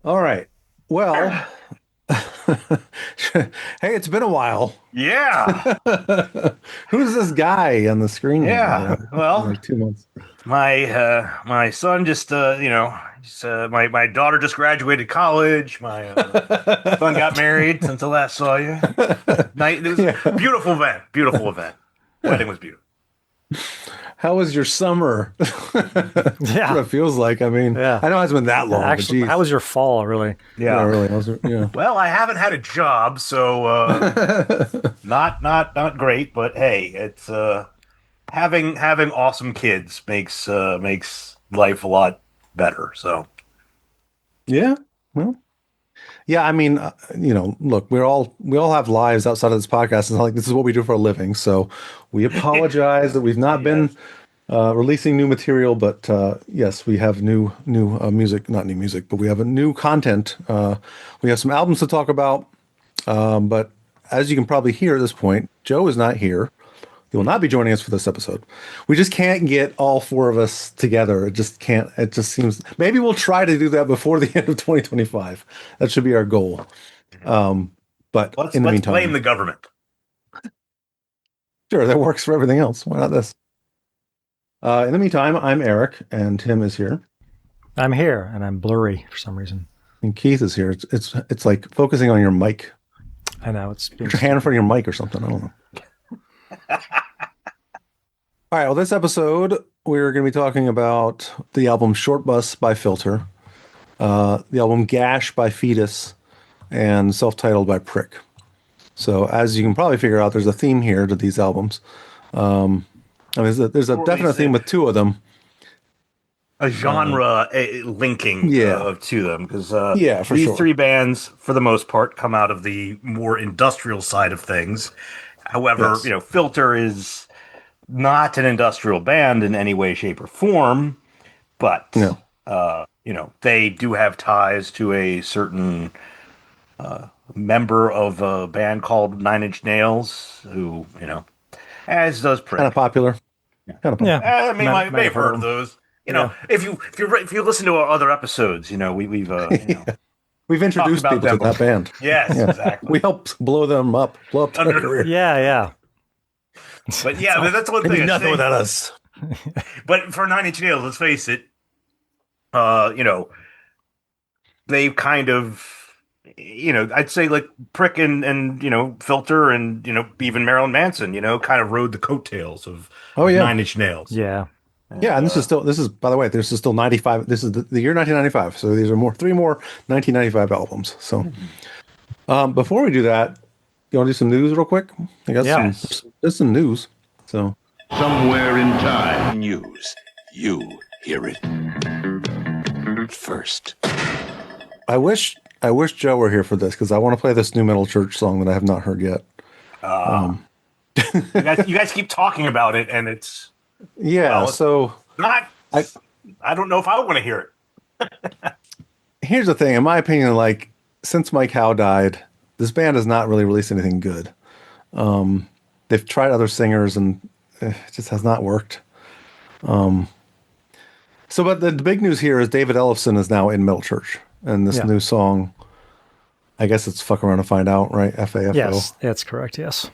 All right. Well, hey, it's been a while. Yeah, Who's this guy on the screen here? yeah. Well, Like 2 months. my son just my daughter just graduated college. My son got married since I last saw you. Night. It was a Yeah. beautiful event. Beautiful event. Wedding was beautiful. How was your summer? That's what Yeah, it feels like. I mean, yeah. I know it hasn't been that long, but Actually, how geez. was your fall, really? Yeah, Yeah. really. Yeah. Well, I haven't had a job, so not great. But hey, it's having awesome kids makes life a lot better. So Yeah. Well, yeah, I mean, look, we all have lives outside of this podcast. It's not like this is what we do for a living. So we apologize that we've not been yes. releasing new material, but yes, we have new music, not new music, but we have a new content. We have some albums to talk about, but as you can probably hear at this point, Joe is not here. He will not be joining us for this episode. We just can't get all four of us together. It just can't. It just seems maybe we'll try to do that before the end of 2025. That should be our goal. But in the Let's blame meantime, the government. sure, that works for everything else. Why not this? In the meantime, I'm Eric, and Tim is here, I'm here, and I'm blurry for some reason. and Keith is here. It's like focusing on your mic. I know it's being Put your hand in front of your mic or something. I don't know. All right. Well, this episode we're going to be talking about the album "Short Bus" by Filter, the album "Gash" by Foetus, and self-titled by Prick. So, as you can probably figure out, there's a theme here to these albums. I mean, there's a Or at definite least theme with two of them. a genre linking Yeah, to them because yeah, for these sure. three bands, for the most part, come out of the more industrial side of things. However, Yes. Filter is not an industrial band in any way, shape, or form, but No. they do have ties to a certain member of a band called Nine Inch Nails, who as does Kind of Prick. popular. Kind of yeah. popular. I mean, Might may have have heard of heard of them. those. Yeah, If you listen to our other episodes, we've Yeah. We've talked introduced about people to them that before. band. Yes, Yeah. exactly. We helped blow them up, blow up their Under, career. yeah, yeah. but It's yeah, all, that's one They thing did I nothing say. without us. But for Nine Inch Nails, let's face it, uh, you know, they've kind of, I'd say like Prick and Filter and even Marilyn Manson, kind of rode the coattails Oh of yeah. Nine Inch Nails. yeah. Yeah, And and this is by the way, this is still 95. This is the year 1995. So these are three more 1995 albums. So before we do that, you want to do some news real quick? I got Yeah. yes, there's some news. So Somewhere in time. News. You hear it first. I wish Joe were here for this because I want to play this new metal church song that I have not heard yet. uh, you guys keep talking about it, and it's Yeah, well, it's so not. I I don't know if I want to hear it. here's the thing, in my opinion, like since Mike Howe died, this band has not really released anything good. They've tried other singers and it just has not worked. So, but the big news here is David Ellefson is now in Metal Church, and this Yeah. new song, I guess it's "Fuck Around and Find Out," right? F.A.F.O. Yes, that's correct. Yes.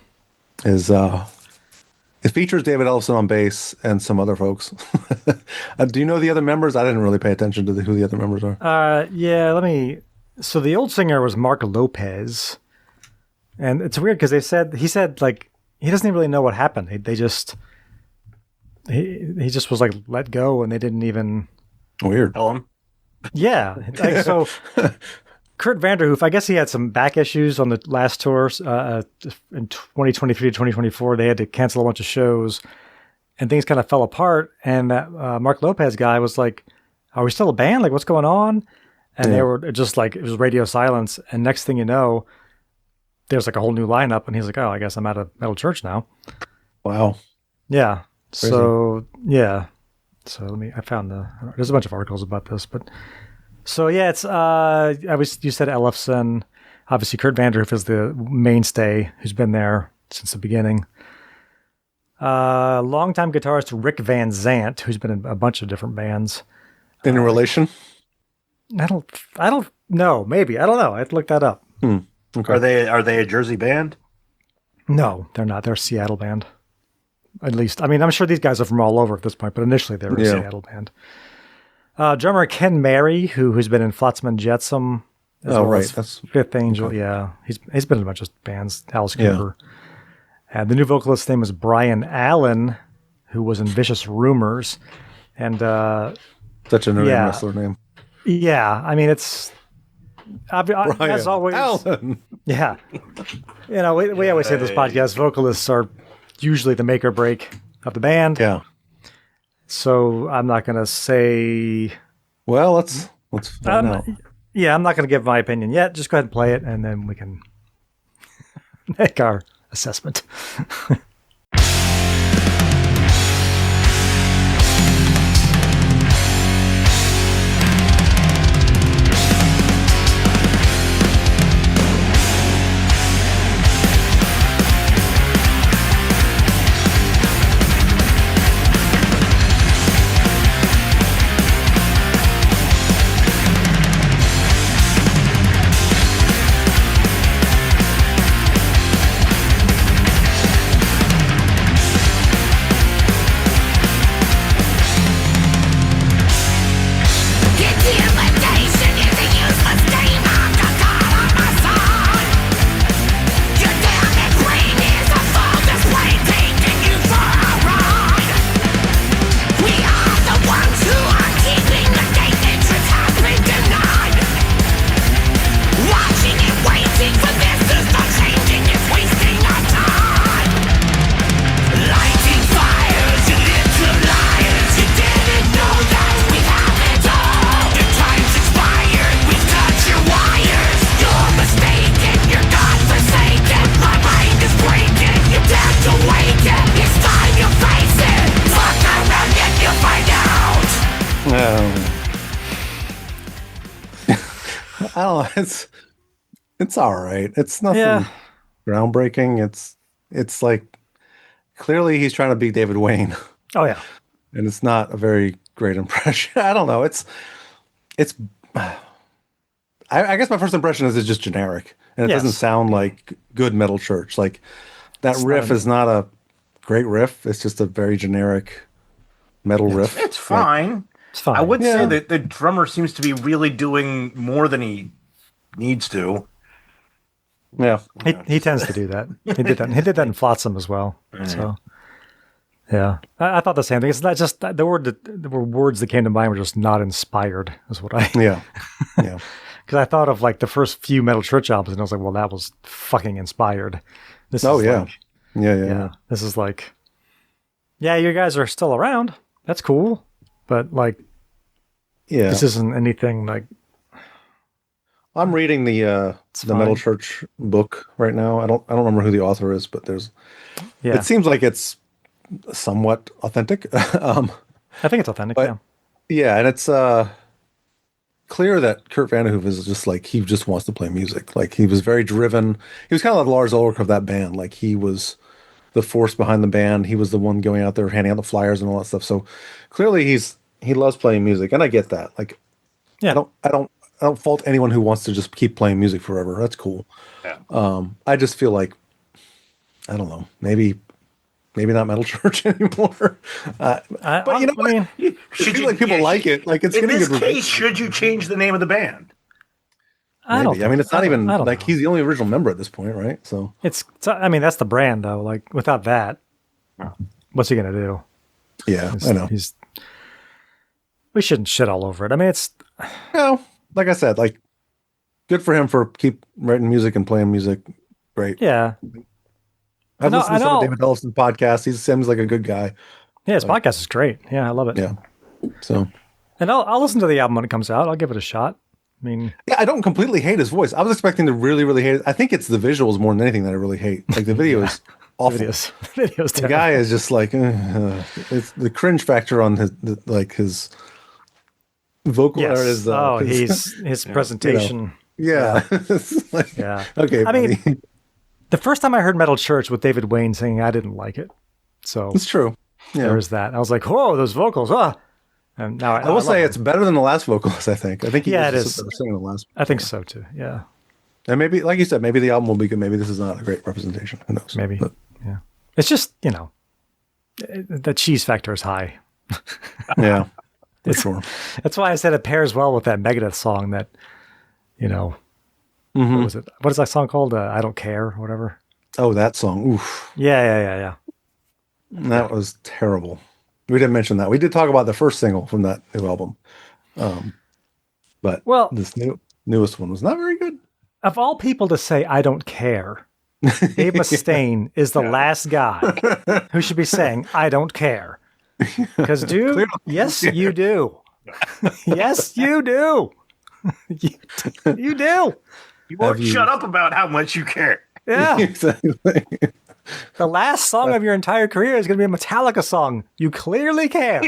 is it features David Ellefson on bass and some other folks. Do you know the other members? I didn't really pay attention to who the other members are. Yeah. Let me. So the old singer was Mark Lopez, and it's weird because he said like he doesn't even really know what happened. They just he just was like let go, and they didn't even. Weird. Tell him. Yeah. Like, so Kurt Vanderhoof, I guess he had some back issues on the last tour in 2023 to 2024. They had to cancel a bunch of shows, and things kind of fell apart. And that Mark Lopez guy was like, "Are we still a band? Like, what's going on?" And they Yeah. were just like, it was radio silence. And next thing you know, there's like a whole new lineup. And he's like, "Oh, I guess I'm out of Metal Church now." Wow. Yeah. Crazy. So yeah. So I found there's a bunch of articles about this, but so yeah, it's you said Ellefson. Obviously Kurt Vanderhoof is the mainstay who's been there since the beginning. Longtime guitarist Rick Van Zant, who's been in a bunch of different bands. In relation? I don't No, maybe. I don't know. I'd look that up. Okay. Are they a Jersey band? No, they're not. They're a Seattle band. At least. I mean, I'm sure these guys are from all over at this point, but initially they were a Seattle band. Drummer Ken Mary, who's been in Flotsam and Jetsam. That's Fifth Angel. Okay. Yeah. He's been in a bunch of bands. Alice Cooper. And the new vocalist's name is Brian Allen, who was in Vicious Rumors. And such a no-name wrestler name. Yeah. I mean, it's as always. Allen. Yeah. We always say this podcast, vocalists are usually the make or break of the band. Yeah. So I'm not going to say. Well, let's find out. Yeah, I'm not going to give my opinion yet. Just go ahead and play it, and then we can make our assessment. I don't know. It's all right. It's nothing groundbreaking. It's like clearly he's trying to be David Wayne. Oh yeah, and it's not a very great impression. I don't know. It's. I guess my first impression is it's just generic, and it doesn't sound like good Metal Church. Like that riff is not a great riff. It's just a very generic metal riff. It's fine. It's fine. I would say that the drummer seems to be really doing more than he needs to. Yeah, he tends to do that. He did that. He did that in Flotsam as well. So, yeah, I thought the same thing. It's not just the words that came to mind were just not inspired. Is what I yeah. Because I thought of like the first few Metal Church albums, and I was like, well, that was fucking inspired. This is yeah. This is like, yeah, you guys are still around. That's cool, but like, this isn't anything like. I'm reading the Metal Church book right now. I don't remember who the author is, but there's. Yeah. It seems like it's somewhat authentic. I think it's authentic. Yeah, and it's clear that Kurt Vanderhoof is just like he just wants to play music. Like he was very driven. He was kind of like Lars Ulrich of that band. Like he was the force behind the band. He was the one going out there handing out the flyers and all that stuff. So clearly he loves playing music, and I get that. Like, I don't fault anyone who wants to just keep playing music forever. That's cool. Yeah. I just feel like I don't know. Maybe not Metal Church anymore. But you know what? People like it. Like it's in getting this good case, should you change the name of the band? I mean, it's not even like know. He's the only original member at this point, right? So I mean, that's the brand though. Like without that, what's he gonna do? Yeah, I know. We shouldn't shit all over it. I mean, it's like I said, like good for him for keep writing music and playing music. Great. Yeah. I've listened to some of David Ellison's podcasts. He seems like a good guy. Yeah, his podcast is great. Yeah, I love it. Yeah. So. And I'll listen to the album when it comes out. I'll give it a shot. I mean, I don't completely hate his voice. I was expecting to really, really hate it. I think it's the visuals more than anything that I really hate. Like the video is awful. The video's the guy is just like it's the cringe factor on his vocal or his presentation. Yeah. Okay. I mean, the first time I heard Metal Church with David Wayne singing, I didn't like it. So it's true. Yeah. There was that. I was like, whoa, those vocals, And And now I will say it's better than the last vocalist. I think he Yeah, it was is. just singing the last. I think so too. Yeah, And maybe, like you said, maybe the album will be good. Maybe this is not a great representation. Who knows? maybe. But, Yeah, it's just the cheese factor is high. yeah, for sure. That's why I said it pairs well with that Megadeth song that, what was it? What is that song called? I Don't Care, or whatever. Oh, that song. Oof. Yeah. That was terrible. We didn't mention that. We did talk about the first single from that new album. But this newest one was not very good. Of all people to say, I don't care, Dave Mustaine is the last guy who should be saying, I don't care. Because, dude, yes, you do. Yes, you do. You do. You won't shut up about how much you care. Yeah. Exactly. The last song of your entire career is going to be a Metallica song. You clearly care.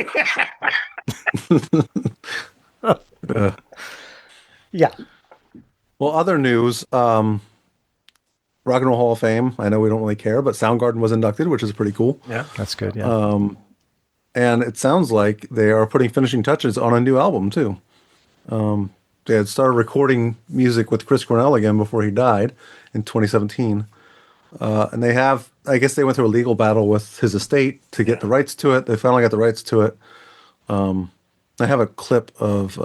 Yeah. Well, other news, Rock and Roll Hall of Fame. I know we don't really care, but Soundgarden was inducted, which is pretty cool. Yeah. That's good, yeah. And it sounds like they are putting finishing touches on a new album, too. They had started recording music with Chris Cornell again before he died in 2017. And they have, I guess they went through a legal battle with his estate to get the rights to it. They finally got the rights to it. I have a clip of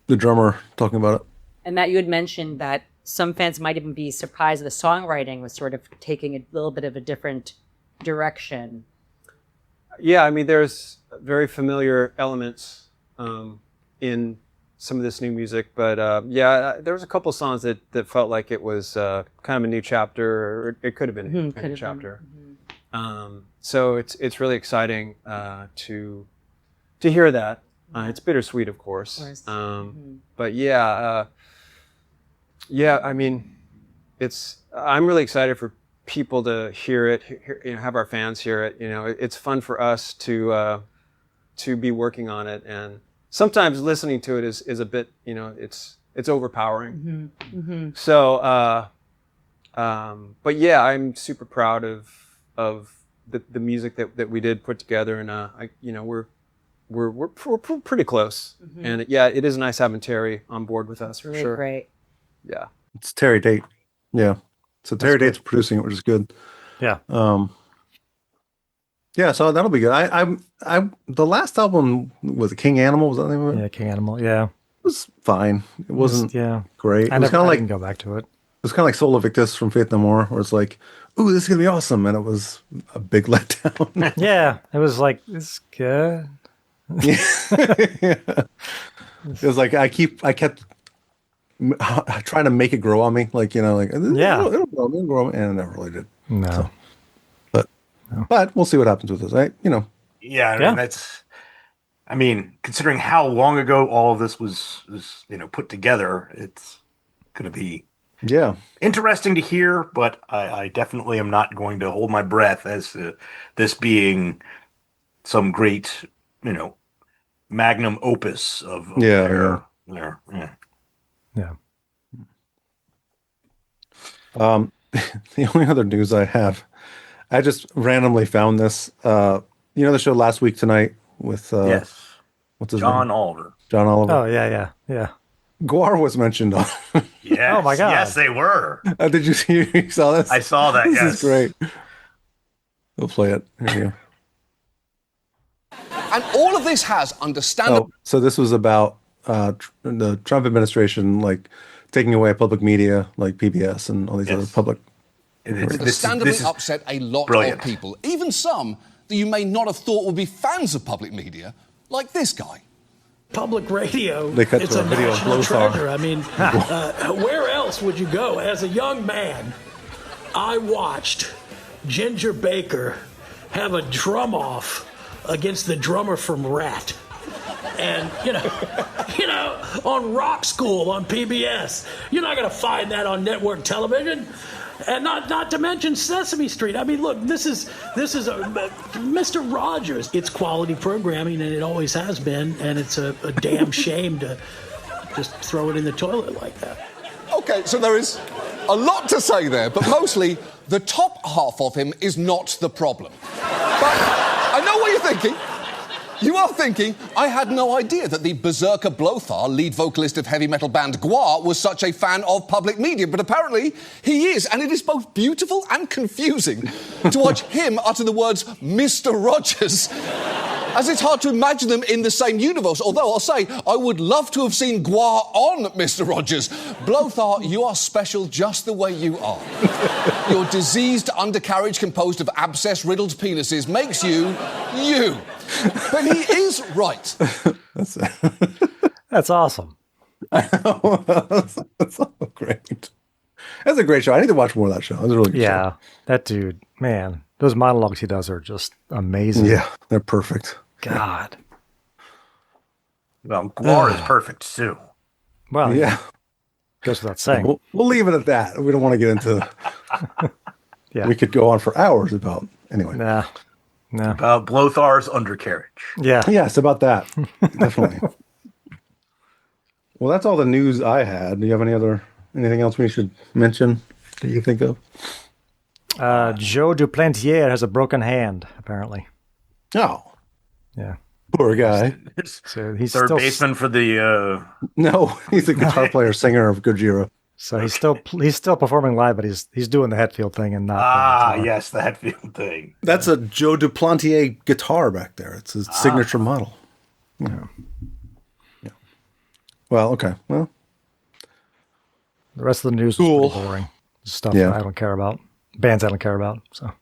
the drummer talking about it. And Matt, you had mentioned that some fans might even be surprised the songwriting was sort of taking a little bit of a different direction. Yeah, I mean, there's very familiar elements in some of this new music, but there was a couple songs that felt like it was kind of a new chapter, or it could have been a new chapter. So it's really exciting to hear that. It's bittersweet, of course. But I mean, I'm really excited for people to hear it, have our fans hear it. It's fun for us to be working on it, and sometimes listening to it is a bit, it's overpowering. So, but yeah, I'm super proud of the music that we did put together, and we're pretty close. And it is nice having Terry on board with us for Really sure. great. Yeah, It's Terry Date. Yeah. So Terry Date's producing it, which is good. Yeah. Yeah, so that'll be good. I the last album was King Animal, was that the name of it? Yeah, King Animal, yeah. It was fine. It wasn't great. I didn't go back to it. It was kind of like Soul Victus from Faith No More, where it's like, ooh, this is gonna be awesome, and it was a big letdown. Yeah, it was like, it's good. It was like I kept trying to make it grow on me, like it'll grow on me, and it never really did. No. So, but we'll see what happens with this, right? Yeah, I mean, I mean, considering how long ago all of this was put together, it's going to be interesting to hear. But I definitely am not going to hold my breath as to this being some great, magnum opus of their. The only other news I have, I just randomly found this. The show Last Week Tonight with what's his Jon name? Oliver. Jon Oliver. Oh, yeah. GWAR was mentioned on. Yes. Oh my God. Yes, they were. Did you see? You saw this? I saw that. This Yes, is great. We'll play it. Here you go. And all of this has understandable. Oh, so this was about the Trump administration, like taking away public media, like PBS and all these other public. Understandably upset a lot of people, even some that you may not have thought would be fans of public media, like this guy. Public radio, They cut it's to a a video of national Blowstar. treasure. I mean, where else would you go? As a young man, I watched Ginger Baker have a drum off against the drummer from Rat. And, on Rock School on PBS. You're not going to find that on network television. And not to mention Sesame Street. I mean, look, this is Mr. Rogers. It's quality programming, and it always has been. And it's a damn shame to just throw it in the toilet like that. Okay, so there is a lot to say there, but mostly the top half of him is not the problem. But I know what You are thinking, I had no idea that the berserker Blothar, lead vocalist of heavy metal band GWAR, was such a fan of public media, but apparently he is, and it is both beautiful and confusing to watch him utter the words Mr. Rogers, as it's hard to imagine them in the same universe, although I'll say I would love to have seen GWAR on Mr. Rogers. Blothar, you are special just the way you are. Your diseased undercarriage composed of abscess-riddled penises makes you you. But he is right. That's awesome. That's so great. That's a great show. I need to watch more of that show. That's a really good show. That dude, man, those monologues he does are just amazing. Yeah, they're perfect. God. Well, GWAR is perfect too. Well, Yeah. Goes without saying. We'll leave it at that. We don't want to get into. Yeah. We could go on for hours about. Anyway. Nah. No. About Blothar's undercarriage. Yeah. Yes, about that. Definitely. Well, that's all the news I had. Do you have anything else we should mention that you think of? Joe Duplantier has a broken hand, apparently. Oh. Yeah. Poor guy. So he's third still baseman for the. No, he's a guitar player, singer of GWAR. So he's still performing live, but he's doing the Hetfield thing and not. Yes, the Hetfield thing. That's a Joe Duplantier guitar back there. It's his signature model. Yeah. Well, okay. Well, the rest of the news is pretty boring. Stuff that I don't care about. Bands I don't care about. So.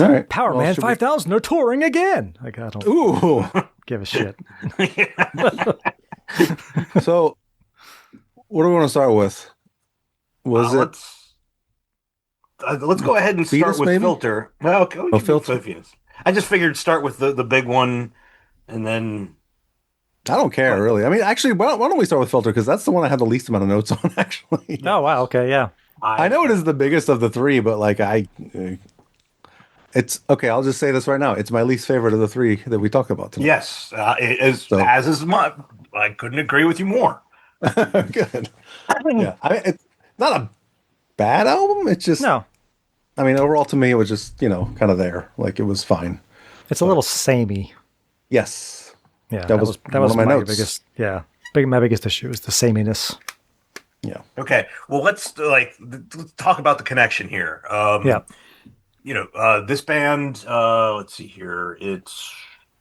All right. Power Man 5000 are touring again. Like I don't give a shit. So, what do we want to start with? Let's go ahead and start with maybe? Filter. Well, okay, Filter. Fetus. I just figured start with the big one, and then. I don't care, really. I mean, actually, why don't we start with Filter? Because that's the one I have the least amount of notes on, actually. Oh, wow. Okay, yeah. I know it is the biggest of the three, but like it's okay. I'll just say this right now. It's my least favorite of the three that we talked about tonight. Yes, as is my. I couldn't agree with you more. Good. Yeah, it's not a bad album. It's just no. I mean, overall to me, it was just kind of there. Like it was fine. It's a little samey. Yes. Yeah, that was one of my notes. biggest. Yeah, my biggest issue is the sameness. Yeah. Okay. Well, let's talk about the connection here. This band. Let's see here. It's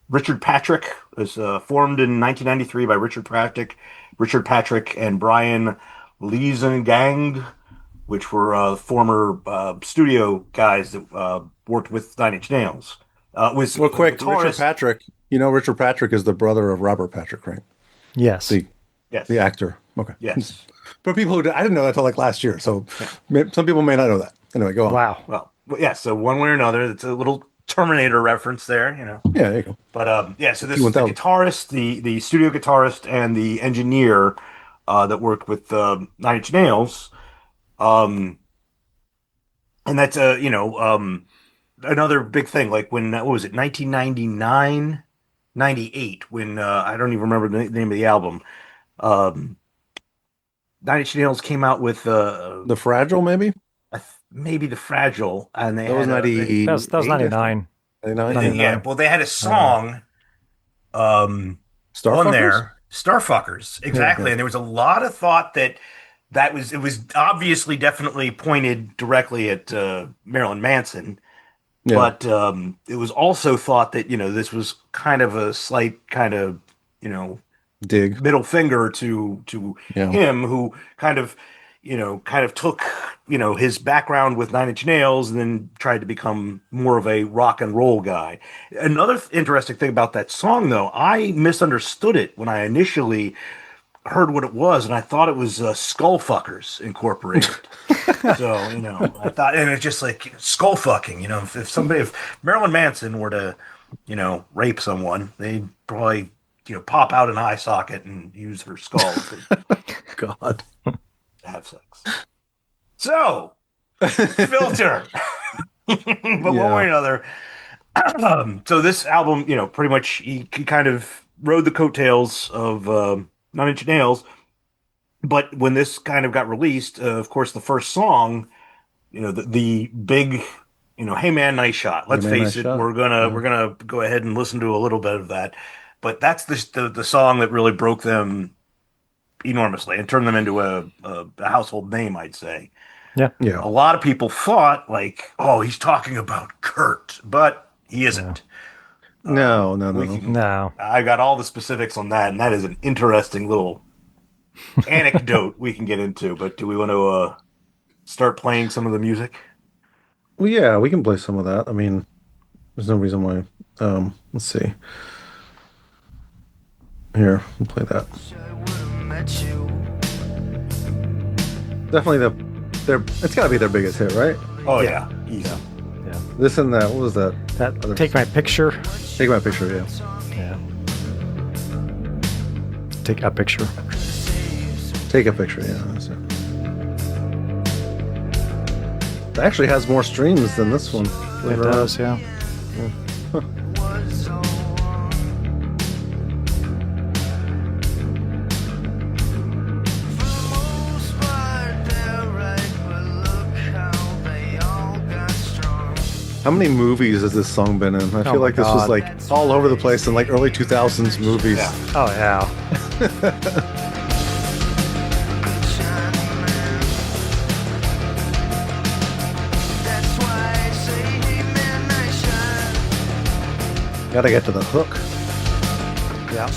Richard Patrick. It was formed in 1993 by Richard Patrick, and Brian Liesengang, which were former studio guys that worked with Nine Inch Nails. Real quick, Richard Patrick. You know, Richard Patrick is the brother of Robert Patrick, right? Yes. The actor. Okay. Yes. For people who I didn't know that until like last year, so some people may not know that. Anyway, go on. Wow. Well, yeah. So one way or another, it's a little Terminator reference there, Yeah, there you go. But so this is the guitarist, the studio guitarist, and the engineer that worked with Nine Inch Nails, and that's another big thing. Like when what was it, 1999, 98? When I don't even remember the name of the album. Nine Inch Nails came out with the Fragile, maybe. Maybe the Fragile, and they that was 90. That was 99. 99. Yeah, well, they had a song on there, Starfuckers, exactly. Yeah. And there was a lot of thought that it was obviously definitely pointed directly at Marilyn Manson, but it was also thought that this was kind of a slight kind of dig middle finger to him, who kind of took his background with Nine Inch Nails and then tried to become more of a rock and roll guy. Another interesting thing about that song, though, I misunderstood it when I initially heard what it was, and I thought it was Skullfuckers Incorporated. So I thought, and it's just like skull fucking. If Marilyn Manson were to rape someone, they'd probably pop out an eye socket and use her skull God. have sex. So, Filter. But one way or another. So this album, pretty much he kind of rode the coattails of Nine Inch Nails. But when this kind of got released, of course, the first song, the big hey man, nice shot. Let's Hey man, face nice it, shot. we're gonna go ahead and listen to a little bit of that. But that's the song that really broke them enormously and turned them into a household name, I'd say. Yeah. Yeah. A lot of people thought like, oh, he's talking about Kurt, but he isn't. No. No. I got all the specifics on that, and that is an interesting little anecdote we can get into. But do we want to start playing some of the music? Well, yeah, we can play some of that. I mean, there's no reason why. Let's see. Here, we'll play that. Definitely it's got to be their biggest hit, right? Oh yeah, easy. Yeah. This and that. What was that? That Take My Picture. Take My Picture, yeah. Yeah. Take a picture. Take a picture, yeah. That's it. It actually has more streams than this one. It does, yeah. How many movies has this song been in? I feel my like this was God. like all over the place in like early 2000s movies. Yeah. Oh, yeah. Gotta get to the hook. Yeah.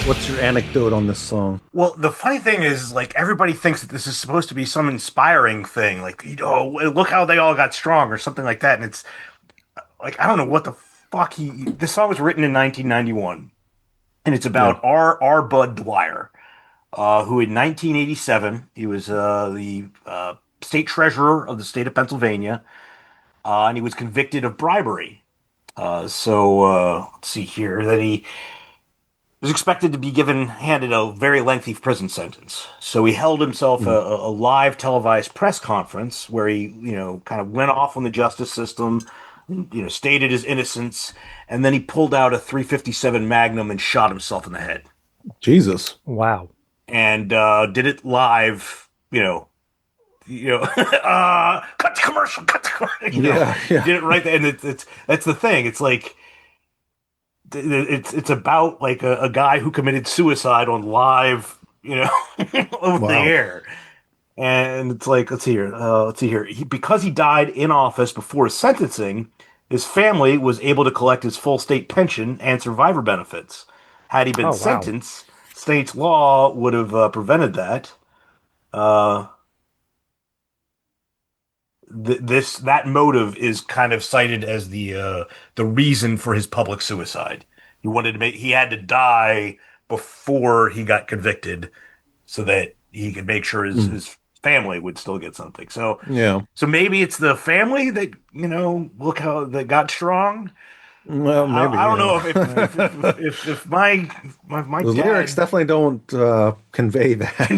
What's your anecdote on this song? Well, the funny thing is, like, everybody thinks that this is supposed to be some inspiring thing, like, look how they all got strong or something like that. And it's like, I don't know what the fuck this song was written in 1991, and it's about R. Bud Dwyer, who in 1987 he was the state treasurer of the state of Pennsylvania, and he was convicted of bribery. So let's see here that he was expected to be handed a very lengthy prison sentence. So he held himself a live televised press conference where he, kind of went off on the justice system, stated his innocence, and then he pulled out a .357 Magnum and shot himself in the head. Jesus. Wow. And did it live, cut the commercial, cut the commercial. Yeah. Did it right there. And that's the thing. It's like, it's about like a guy who committed suicide on live, over the air. And it's like, let's see here. Because he died in office before his sentencing, his family was able to collect his full state pension and survivor benefits. Had he been sentenced, state's law would have prevented that. That motive is kind of cited as the reason for his public suicide. He had to die before he got convicted so that he could make sure his family would still get something. So maybe it's the family that look how they got strong. Well, maybe I don't know if my the lyrics definitely don't convey that.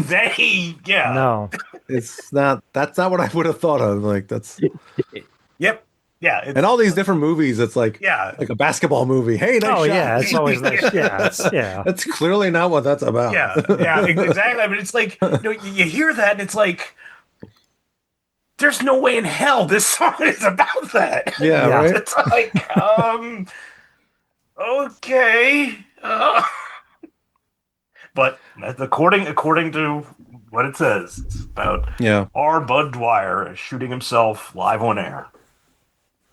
No. It's not. That's not what I would have thought of. Like that's. Yep. Yeah. And all these different movies, it's like like a basketball movie. Hey, nice shot. Yeah, it's always nice. Yeah. That's clearly not what that's about. Yeah, exactly. I mean, it's like you hear that, and it's like there's no way in hell this song is about that. Yeah, right. It's like, okay, but according to what it says, it's about R. Bud Dwyer shooting himself live on air.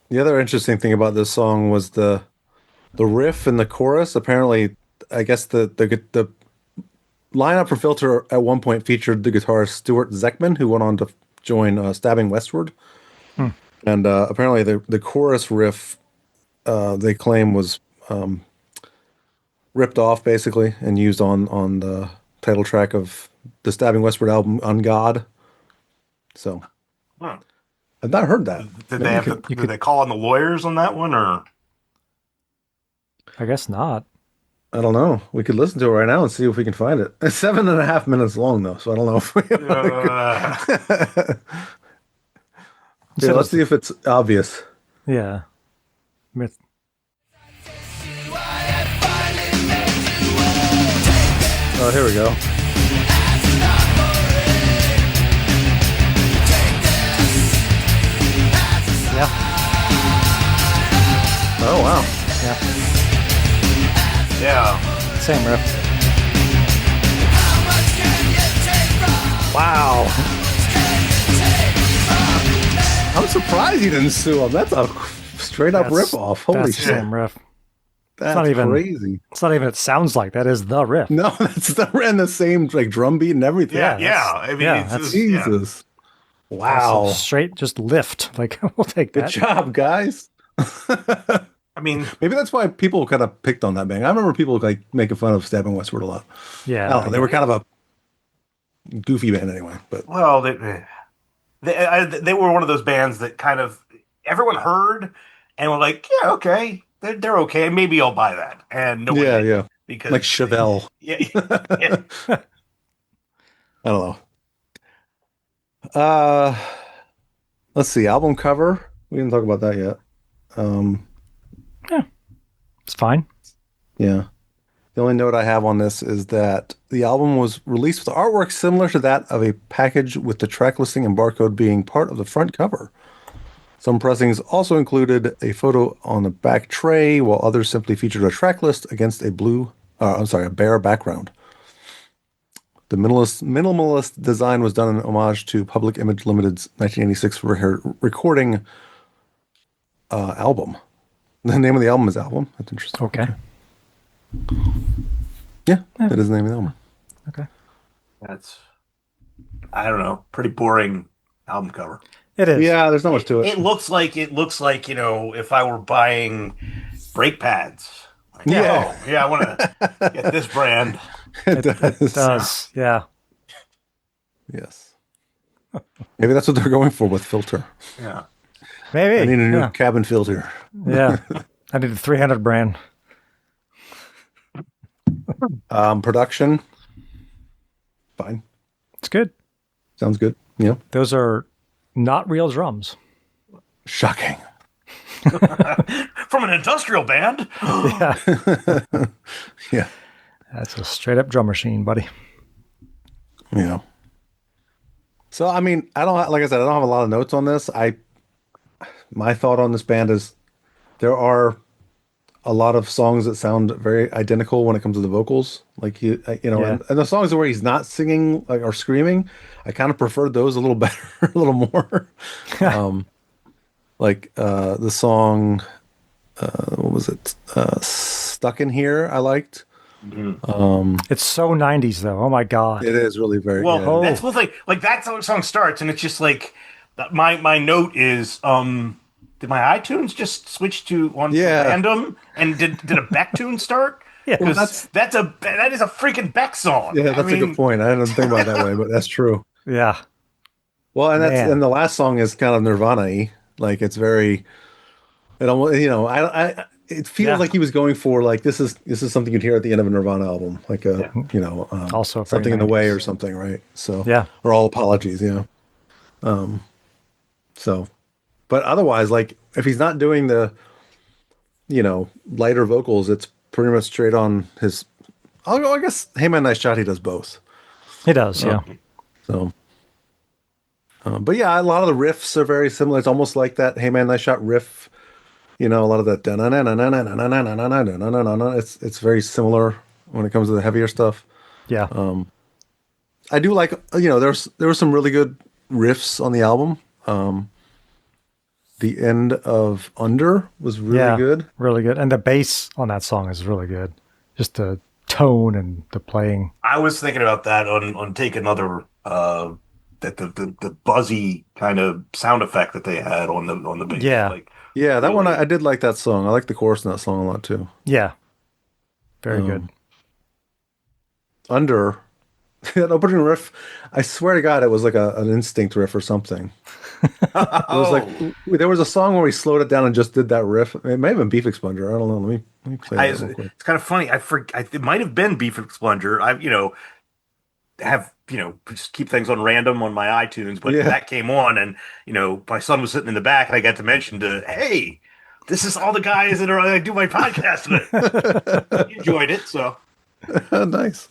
The other interesting thing about this song was the riff and the chorus. Apparently, I guess the lineup for Filter at one point featured the guitarist Stuart Zeckman, who went on to join Stabbing Westward. And apparently the chorus riff they claim was ripped off basically and used on the title track of the Stabbing Westward album On God. So I've not heard that. Did they call on the lawyers on that one, or? I guess not. I don't know. We could listen to it right now and see if we can find it. It's 7.5 minutes long though, so I don't know if we. Yeah, let's see if it's obvious. Yeah. Oh, here we go. Yeah. Oh wow. Yeah. Yeah. Same riff. Wow. I'm surprised you didn't sue him. That's a straight up rip off. Holy That's shit. the same riff. That's not even crazy. It's not even. It sounds like that is the riff. No, that's and the same like drum beat and everything. Yeah. I mean, yeah, it's that's- just, yeah. Jesus. That's Wow. a straight just lift. Like we'll take Good that. job, guys. I mean, Maybe that's why people kind of picked on that band. I remember people like making fun of Stabbing Westward a lot. Yeah. I don't know. They were kind of a goofy band anyway. But well, they were one of those bands that kind of everyone heard and were like, yeah, okay, they're okay. Maybe I'll buy that. And no one did, yeah, because like Chevelle. yeah. I don't know. Let's see. Album cover. We didn't talk about that yet. It's fine. Yeah. The only note I have on this is that the album was released with artwork similar to that of a package with the track listing and barcode being part of the front cover. Some pressings also included a photo on the back tray, while others simply featured a track list against a bare background. The minimalist design was done in homage to Public Image Limited's 1986 recording album. The name of the album is Album. That's interesting. Okay. Yeah, that is the name of the album. Okay. That's, I don't know, pretty boring album cover. It is. Yeah, there's not much to it. It looks like if I were buying brake pads. Like, Yeah. oh, yeah, I want to get this brand. It does. It does. Yeah. Yes. Maybe that's what they're going for with filter. Yeah. Maybe. I need a new yeah. cabin filter. Yeah. I need a 300 brand. Production. Fine. It's good. Sounds good. Yeah. Those are not real drums. Shocking. From an industrial band. Yeah. Yeah. That's a straight up drum machine, buddy. Yeah. So, I mean, like I said, I don't have a lot of notes on this. My thought on this band is there are a lot of songs that sound very identical when it comes to the vocals. Like, and the songs where he's not singing like or screaming, I kind of prefer those a little better, a little more. Like the song, what was it? Stuck in Here, I liked. It's so 90s, though. Oh, my God. It is really very Well, good. that's what like that's how the song starts, and it's just like my note is did my iTunes just switch to on random, and did a Beck tune start? Yeah, well, that is a freaking Beck song. Yeah, that's a good point. I didn't think about it that way, but that's true. Yeah. Well, and the last song is kind of Nirvana-y. Like it's very, it almost, it feels like he was going for like this is something you'd hear at the end of a Nirvana album, like Also something in the 90s. way or something, right? So Yeah. or All Apologies, yeah. So, but otherwise, like if he's not doing the, lighter vocals, it's pretty much straight on his. I guess Hey Man Nice Shot, he does both. He does, yeah. So, but yeah, a lot of the riffs are very similar. It's almost like that Hey Man Nice Shot riff. A lot of that. It's very similar when it comes to the heavier stuff. Yeah. I do like, there were some really good riffs on the album. The end of Under was really good. Really good. And the bass on that song is really good. Just the tone and the playing. I was thinking about that on Take Another, that the buzzy kind of sound effect that they had on the bass. Yeah. Yeah, that one, I did like that song. I like the chorus in that song a lot too. Yeah. Very good. Under, that opening riff, I swear to God, it was like an Instinct riff or something. It was like there was a song where we slowed it down and just did that riff. It may have been Beef Expunger. I don't know. Let me play that real quick. It's kind of funny. It might have been Beef Explunger. Have just keep things on random on my iTunes, but Yeah. that came on, and my son was sitting in the back, and I got to mention hey, this is all the guys that I do my podcast with. He enjoyed it, so Nice.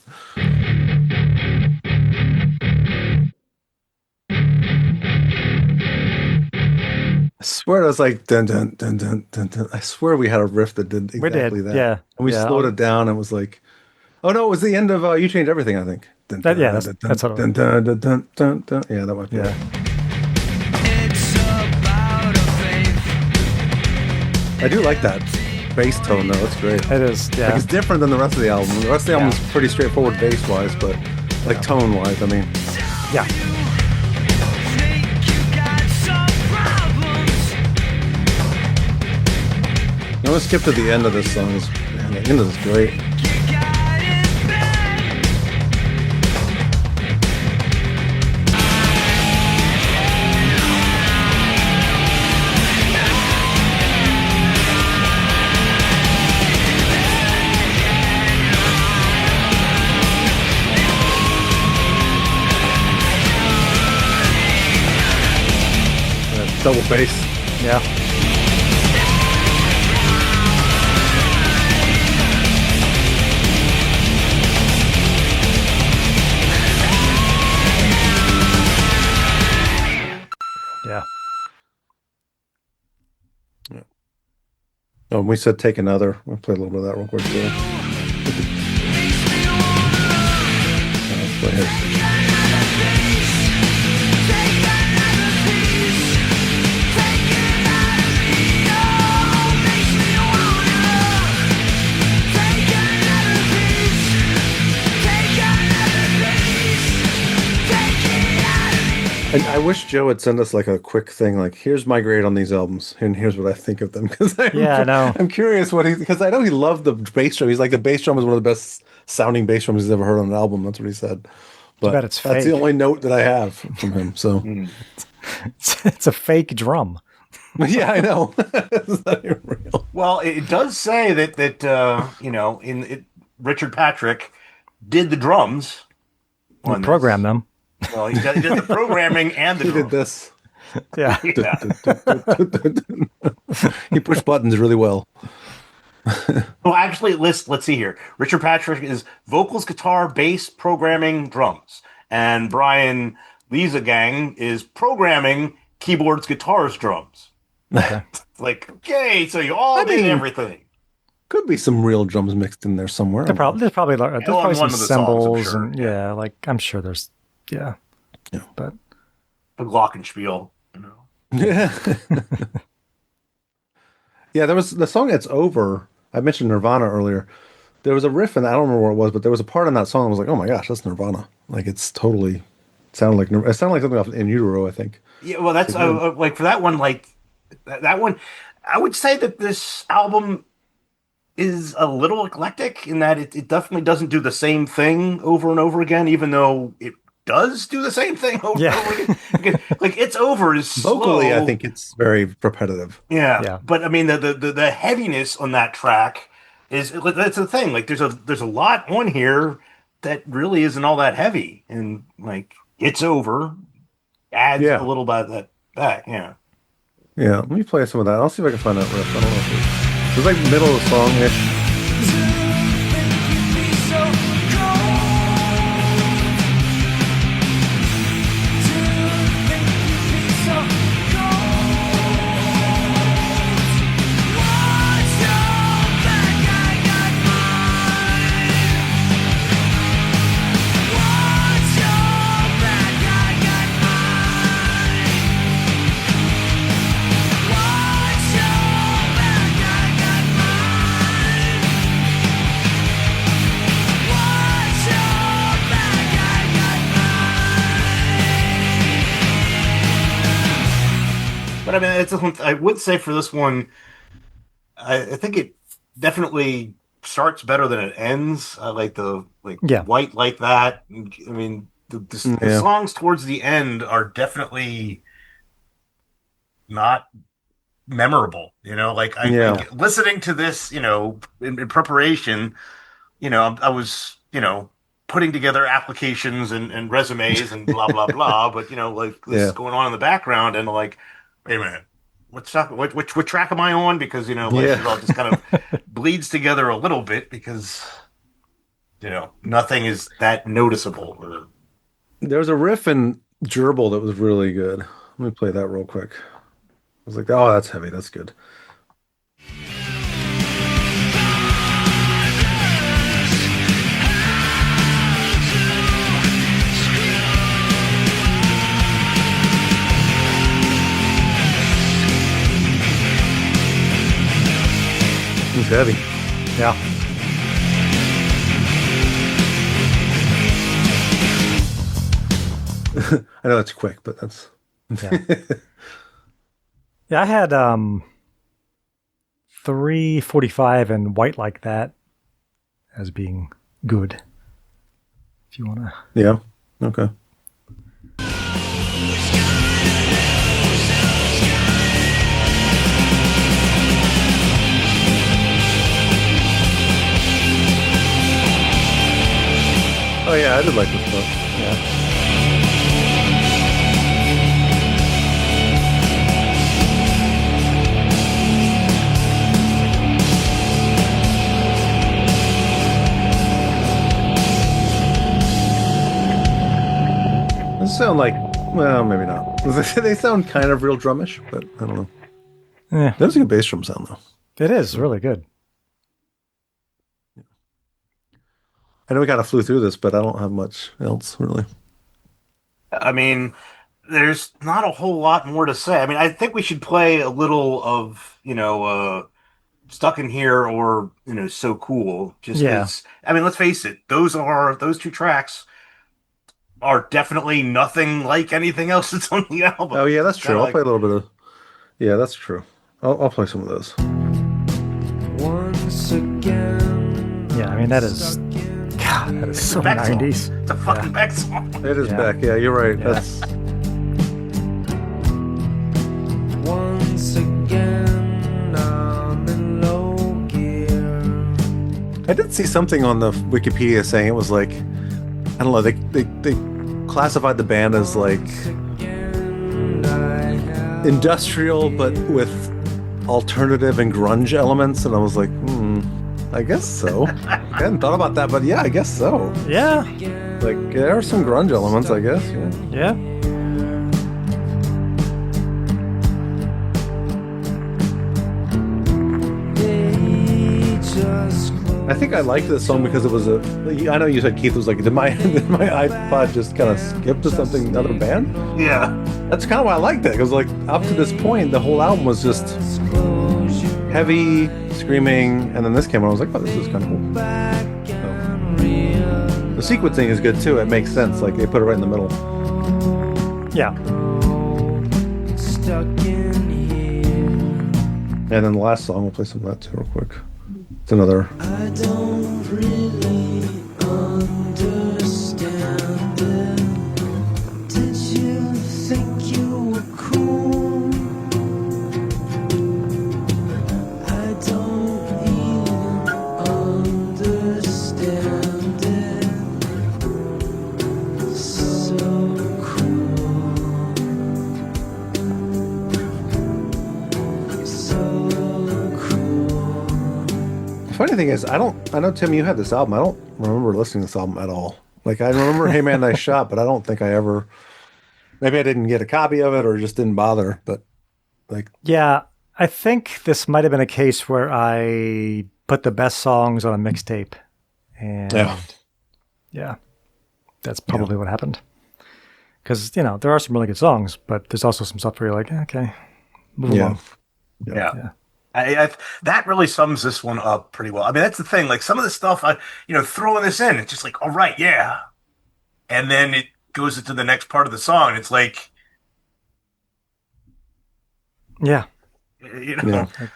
I swear it was like dun dun dun dun dun dun. I swear we had a riff that did exactly that. Yeah. And we slowed it down and it was like, oh no, it was the end of You Change Everything, I think. Dun, That- yeah, dun, that's- dun, that's what it dun, dun, dun, dun, dun, dun. Yeah, that might be Yeah. it. I do like that bass tone though. It's great. It is. Yeah. Like it's different than the rest of the album. The rest of the album is pretty straightforward bass wise, but like tone wise, I mean. Yeah. I'm gonna skip to the end of this song. Man, the end of this is great. Double bass. Yeah. Yeah. Oh, we said take another. We'll play a little bit of that real quick too. Let's play it. And I wish Joe would send us like a quick thing, like here's my grade on these albums, and here's what I think of them. Because Yeah, I know. I'm curious because I know he loved the bass drum. He's like the bass drum is one of the best sounding bass drums he's ever heard on an album. That's what he said. But bet it's that's the fake. only note that I have from him. So It's a fake drum. yeah, I know. It's not even real. well, it does say that Richard Patrick did the drums. We on this. program them. Well, he did the programming and the He drums. did this. Yeah. Yeah. He pushed buttons really well. Well, actually, let's see here. Richard Patrick is vocals, guitar, bass, programming, drums, and Brian Liesegang is programming, keyboards, guitars, drums. Okay. Like, okay, so you all did everything. Could be some real drums mixed in there somewhere. There's probably on some one of the songs, I'm cymbals sure. and yeah, like I'm sure there's yeah. But The glockenspiel, Yeah. Yeah, there was the song It's Over. I mentioned Nirvana earlier. There was a riff, and I don't remember what it was, but there was a part in that song that was like, oh my gosh, that's Nirvana. Like, it sounded like something off In Utero, I think. Yeah, well, that's like for that one, like that one, I would say that this album is a little eclectic in that it definitely doesn't do the same thing over and over again, even though it does do the same thing over and over again. Because, like It's Over is Vocally, slow. I think it's very repetitive. Yeah. But I mean the heaviness on that track is that's the thing. Like there's a lot on here that really isn't all that heavy, and like It's Over adds a little bit of that. Yeah. Yeah, let me play some of that. I'll see if I can find that riff. I don't know if it's like middle of the song-ish. But I mean, I would say for this one, I think it definitely starts better than it ends. I like the White Like That. I mean, the songs towards the end are definitely not memorable. Like listening to this, in preparation, I was, putting together applications and resumes and blah blah blah. But like this is going on in the background, and like, wait a minute, what track am I on? Because it all just kind of bleeds together a little bit because nothing is that noticeable. There was a riff in Gerbil that was really good. Let me play that real quick. I was like, oh, that's heavy. That's good. It's heavy. Yeah. I know it's quick, but that's... Yeah. Yeah, I had 3:45 and White Like That as being good. If you want to... Yeah, okay. Oh yeah, I did like this book. Yeah. They sound like, well, maybe not. They sound kind of real drumish, but I don't know. Yeah. That was a good bass drum sound, though. It is really good. I know we kind of flew through this, but I don't have much else, really. I mean, there's not a whole lot more to say. I mean, I think we should play a little of, Stuck in Here or, So Cool. Just because, I mean, let's face it, those two tracks are definitely nothing like anything else that's on the album. Oh, yeah, that's true. I'll Like, play a little bit of... Yeah, that's true. I'll play some of those. Once again. Yeah, I mean, that is... God, that is so Beck song. 90s. It's a fucking Beck song. It is Beck. Yeah, you're right. Yeah. That's... Once again, I'm in low gear. I did see something on the Wikipedia saying it was like... I don't know, they classified the band as like... industrial, but with alternative and grunge elements, and I was like, I guess so. I hadn't thought about that, but yeah, I guess so. Yeah. Like, there are some grunge elements, I guess. Yeah. Yeah. I think I liked this song because it was I know you said Keith was like, did my iPod just kind of skip to something, another band? Yeah. That's kind of why I liked it, because like up to this point, the whole album was just heavy, screaming, and then this came on, I was like, oh, this is kind of cool. So, the sequencing is good too. It makes sense. Like they put it right in the middle. Yeah. And then the last song, we'll play some of that too real quick. It's another. I don't really understand it. Did you think you were cool? I don't even understand it. So cruel. So cruel. Funny thing is, I know, Tim, you had this album. I don't remember listening to this album at all. Like, I remember Hey Man, Nice Shot, but I don't think I ever... Maybe I didn't get a copy of it or just didn't bother, but like... Yeah, I think this might have been a case where I put the best songs on a mixtape. And yeah, that's probably what happened. Because, there are some really good songs, but there's also some stuff where you're like, okay, move along. Yeah. That really sums this one up pretty well. I mean, that's the thing. Like some of the stuff, throwing this in, it's just like, all right, yeah. And then it goes into the next part of the song. It's like, Yeah.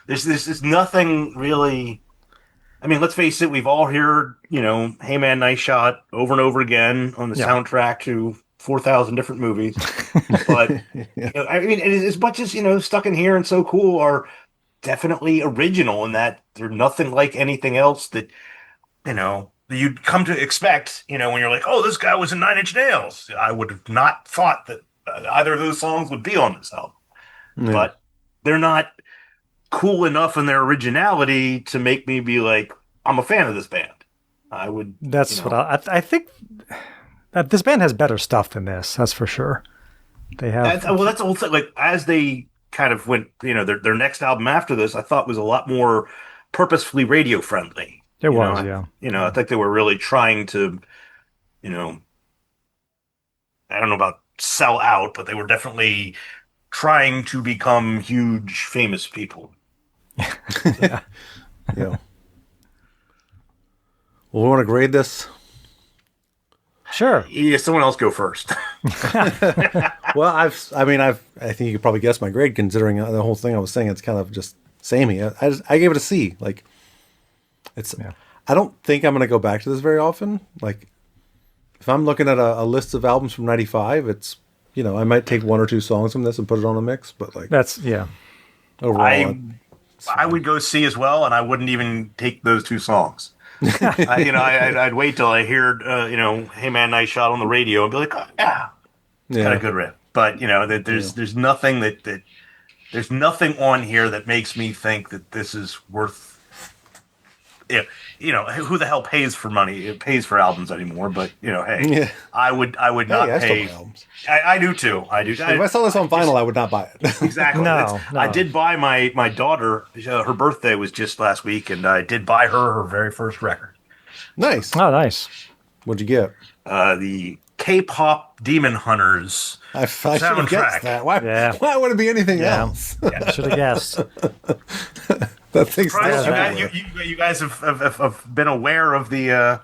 There's nothing really. I mean, let's face it. We've all heard, Hey Man, Nice Shot over and over again on the soundtrack to 4,000 different movies. But I mean, as much as Stuck in Here and So Cool are definitely original in that they're nothing like anything else that you'd come to expect. When you're like, oh, this guy was in Nine Inch Nails. I would have not thought that either of those songs would be on this album. Yeah. But they're not cool enough in their originality to make me be like, I'm a fan of this band. I would. That's what I think. That this band has better stuff than this. That's for sure. They have. That's the whole thing. Like as they kind of went, their next album after this, I thought was a lot more purposefully radio friendly. It was, yeah. I think they were really trying to, I don't know about sell out, but they were definitely trying to become huge, famous people. Yeah. Well, we want to grade this. Sure. Yeah, someone else go first. Well, I think you could probably guess my grade considering the whole thing I was saying. It's kind of just samey. I gave it a C. Like, I don't think I'm going to go back to this very often. Like, if I'm looking at a list of albums from '95, it's I might take one or two songs from this and put it on a mix. But like, overall, I would go C as well, and I wouldn't even take those two songs. I'd wait till I heard, "Hey Man, Nice Shot" on the radio, and be like, oh, yeah, got a good riff. But there's nothing there's nothing on here that makes me think that this is worth. Who the hell pays for money? It pays for albums anymore. But hey, I would not pay. I do too. I do. If I saw this on vinyl, I would not buy it. Exactly. No. I did buy my daughter. Her birthday was just last week, and I did buy her very first record. Nice. Oh, nice. What'd you get? The K-pop Demon Hunters I should have soundtrack. guessed that. Why would it be anything else? Should have guessed. That thing's you guys have been aware of the.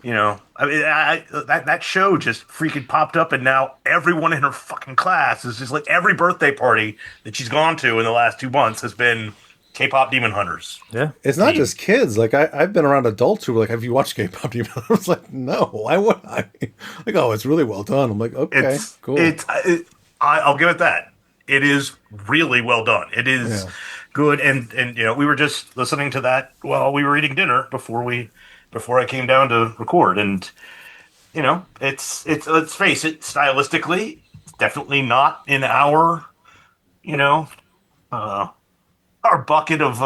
That show just freaking popped up, and now everyone in her fucking class is just like every birthday party that she's gone to in the last 2 months has been K-pop Demon Hunters. Yeah, it's not just kids. Like I've been around adults who were like, "Have you watched K-pop Demon Hunters?" I was like, "No, why would I?" Like, "Oh, it's really well done." I'm like, "Okay, cool." I'll give it that. It is really well done. It is good, and we were just listening to that while we were eating dinner before I came down to record, and it's let's face it, stylistically, it's definitely not in our our bucket of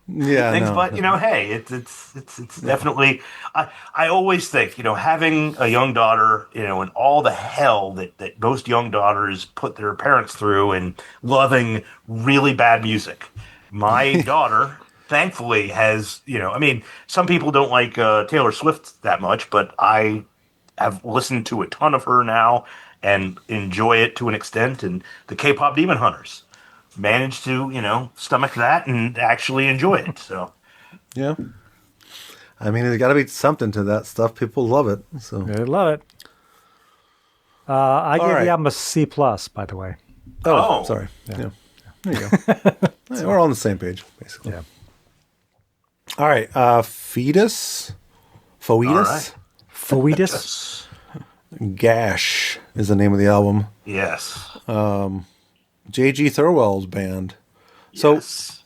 things, but hey, it's definitely. I always think having a young daughter, and all the hell that most young daughters put their parents through, and loving really bad music. My daughter. Thankfully, has some people don't like Taylor Swift that much, but I have listened to a ton of her now and enjoy it to an extent. And the K-pop Demon Hunters managed to stomach that and actually enjoy it. So yeah, there's got to be something to that stuff. People love it, so they love it. I gave the album a C+, by the way. Oh, sorry. Yeah. There you go. We're all on the same page, basically. Yeah. All right, Foetus. Gash is the name of the album. Yes. J.G. Thirlwell's band. So,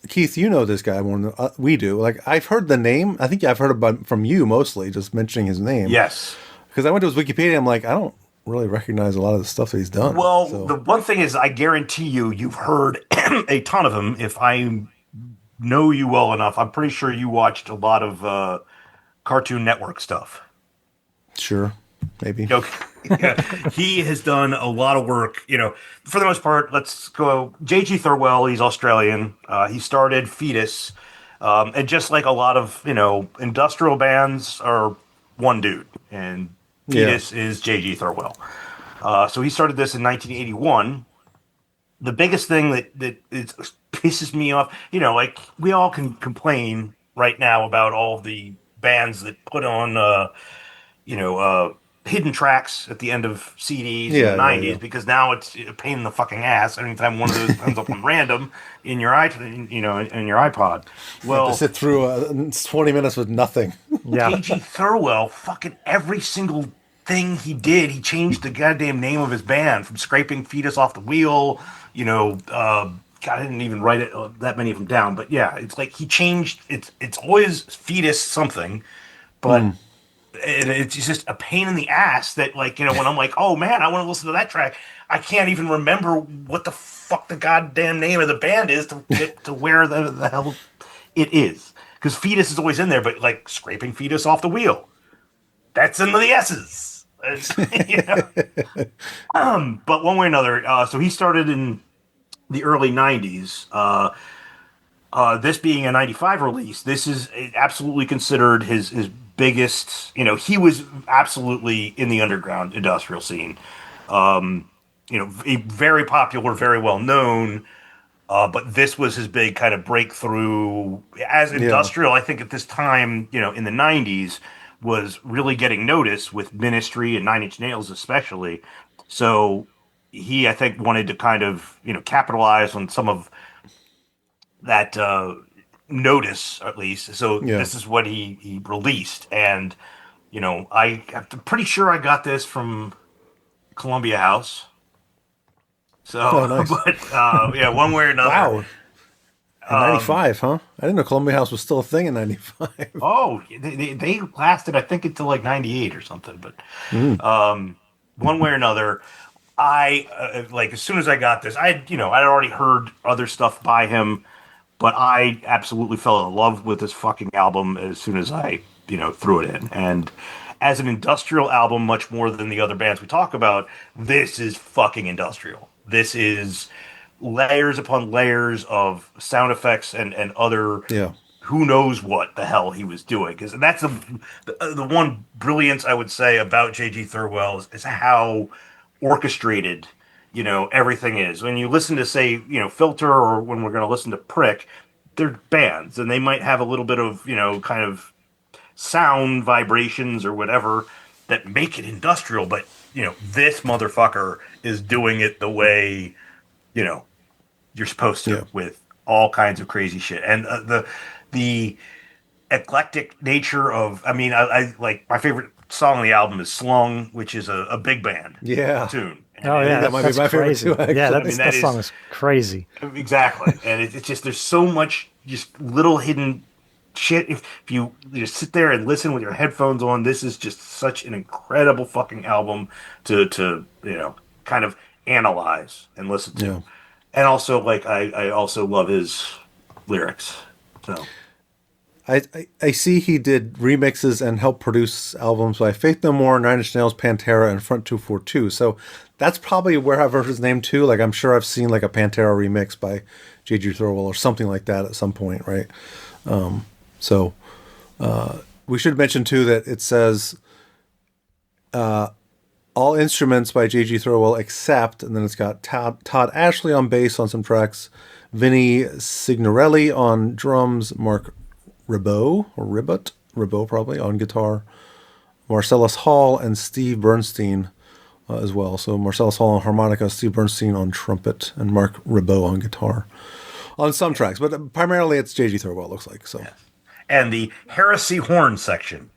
Keith, you know this guy more than we do. Like, I've heard the name. I think I've heard about from you mostly, just mentioning his name. Yes. Because I went to his Wikipedia. I'm like, I don't really recognize a lot of the stuff that he's done. Well, the one thing is, I guarantee you've heard a ton of him. If I know you well enough, I'm pretty sure you watched a lot of Cartoon Network stuff. Sure, maybe. Okay. Yeah. He has done a lot of work, for the most part. Let's go. J.G. Thirlwell, he's Australian. He started Foetus. And just like a lot of, industrial bands are one dude. And Foetus is J.G. Thirlwell. So he started this in 1981. The biggest thing that pisses me off, like we all can complain right now about all the bands that put on, hidden tracks at the end of CDs in the 90s because now it's a pain in the fucking ass anytime one of those comes up on random in your in your iPod. Well, you have to sit through 20 minutes with nothing. Yeah. J.G. Thirlwell, fucking every single thing he did. He changed the goddamn name of his band from Scraping Fetus Off the Wheel. God, I didn't even write it that many of them down, but yeah, it's like he changed. It's always Fetus something, but it's just a pain in the ass that when I'm like, oh man, I want to listen to that track, I can't even remember what the fuck the goddamn name of the band is to get to where the hell it is, because Fetus is always in there, but like Scraping Fetus Off the Wheel, that's in the S's. But one way or another, so he started in the early 90s. This being a 95 release, this is absolutely considered his biggest. He was absolutely in the underground industrial scene. Very popular, very well known. But this was his big kind of breakthrough as industrial. I think at this time, in the 90s, was really getting noticed with Ministry and Nine Inch Nails especially. So he, I think, wanted to kind of, capitalize on some of that notice, at least. So this is what he released. And, I'm pretty sure I got this from Columbia House. So, nice. But one way or another. Wow. In 95, huh? I didn't know Columbia House was still a thing in 95. Oh, they lasted, I think, until like 98 or something. But one way or another, I as soon as I got this, I'd already heard other stuff by him, but I absolutely fell in love with this fucking album as soon as I threw it in. And as an industrial album, much more than the other bands we talk about, this is fucking industrial. This is layers upon layers of sound effects and other who knows what the hell he was doing. Because that's the one brilliance I would say about J.G. Thirlwell is how orchestrated everything is. When you listen to, say, Filter, or when we're going to listen to Prick, they're bands and they might have a little bit of kind of sound vibrations or whatever that make it industrial, but this motherfucker is doing it the way you're supposed to, with all kinds of crazy shit. And the eclectic nature of, I like, my favorite song on the album is Slung, which is a big band tune. And that might be my crazy. favorite too. Actually. That song is crazy. Exactly. And it's just, there's so much just little hidden shit. If you just sit there and listen with your headphones on, this is just such an incredible fucking album to kind of analyze and listen to. Yeah. And also, I also love his lyrics. So I see he did remixes and helped produce albums by Faith No More, Nine Inch Nails, Pantera, and Front 242. So that's probably where I've heard his name too. Like, I'm sure I've seen like a Pantera remix by J.G. Thirlwell or something like that at some point, right? So we should mention too that it says all instruments by J.G. Thirlwell except, and then it's got Todd Ashley on bass on some tracks, Vinny Signorelli on drums, Mark Ribot probably on guitar, Marcellus Hall and Steve Bernstein as well. So Marcellus Hall on harmonica, Steve Bernstein on trumpet, and Mark Ribot on guitar on some tracks. But primarily it's J.G. Thirlwell, it looks like. So. Yeah. And the Heresy horn section.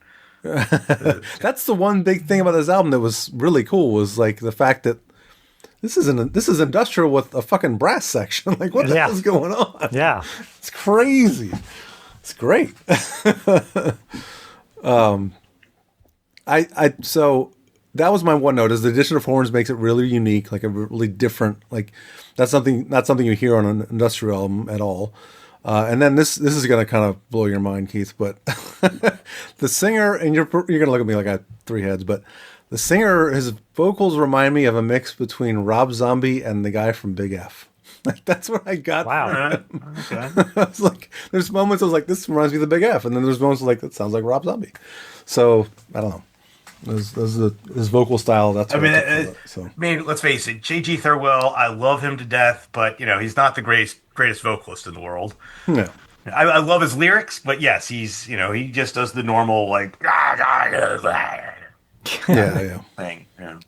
That's the one big thing about this album that was really cool, was like the fact that this is industrial with a fucking brass section. Like, what the hell is going on? Yeah. It's crazy. It's great. So that was my one note, is the addition of horns makes it really unique, like a really different, like that's not something you hear on an industrial album at all. And then this is going to kind of blow your mind, Keith, but the singer, and you're going to look at me like I have three heads, but the singer, his vocals remind me of a mix between Rob Zombie and the guy from Big F. That's what I got. Wow. Okay. I was like, there's moments I was like, this reminds me of the Big F. And then there's moments like, that sounds like Rob Zombie. So, I don't know. His vocal style, that's what I mean, let's face it, J.G. Thirlwell, I love him to death, but, he's not the greatest vocalist in the world. No. I love his lyrics, but yes, he's, he just does the normal, like, yeah. thing. Yeah.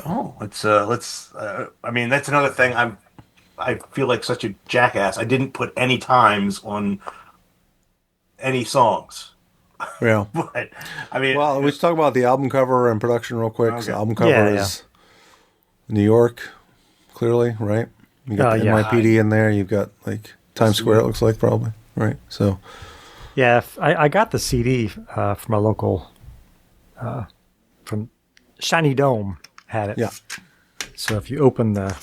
Oh, let's. I mean, that's another thing. I feel like such a jackass. I didn't put any times on any songs. Yeah. But I mean, Well, we should talk about the album cover and production real quick. So Okay. album cover Yeah, is New York, clearly, right? You got the yeah. NYPD in there. You've got like Times Square. It looks like probably right. So Yeah, I got the CD from a local, from Shiny Dome had it. yeah. So if you open the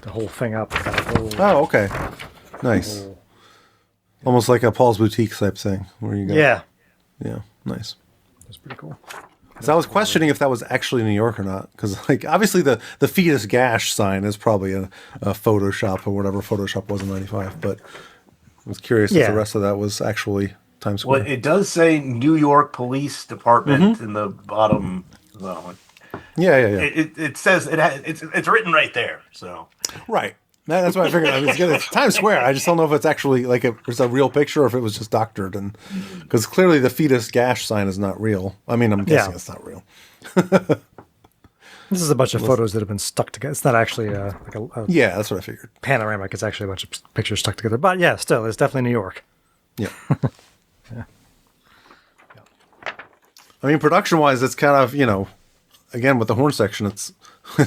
whole thing up, it's got a whole, Oh, okay. Nice. Almost like a Paul's Boutique type thing where you got. yeah, Yeah. Nice. it's pretty cool. So I was questioning if that was actually New York or not, because like obviously the Foetus Gash sign is probably a Photoshop or whatever Photoshop was in '95, but I was curious if Yeah. the rest of that was actually Times Square. well, it does say New York Police Department in the bottom zone. Yeah. It says it's written right there. So Right. That's what I figured. I mean, it's Times Square. I just don't know if it's actually like it's a real picture or if it was just doctored, and because clearly the Foetus Gash sign is not real. I mean, I'm guessing it's not real. This is a bunch of photos that have been stuck together. It's not actually like a Yeah, that's what I figured. panoramic. It's actually a bunch of pictures stuck together. But yeah, still, it's definitely New York. Yeah. I mean, production-wise, it's kind of, again, with the horn section, it's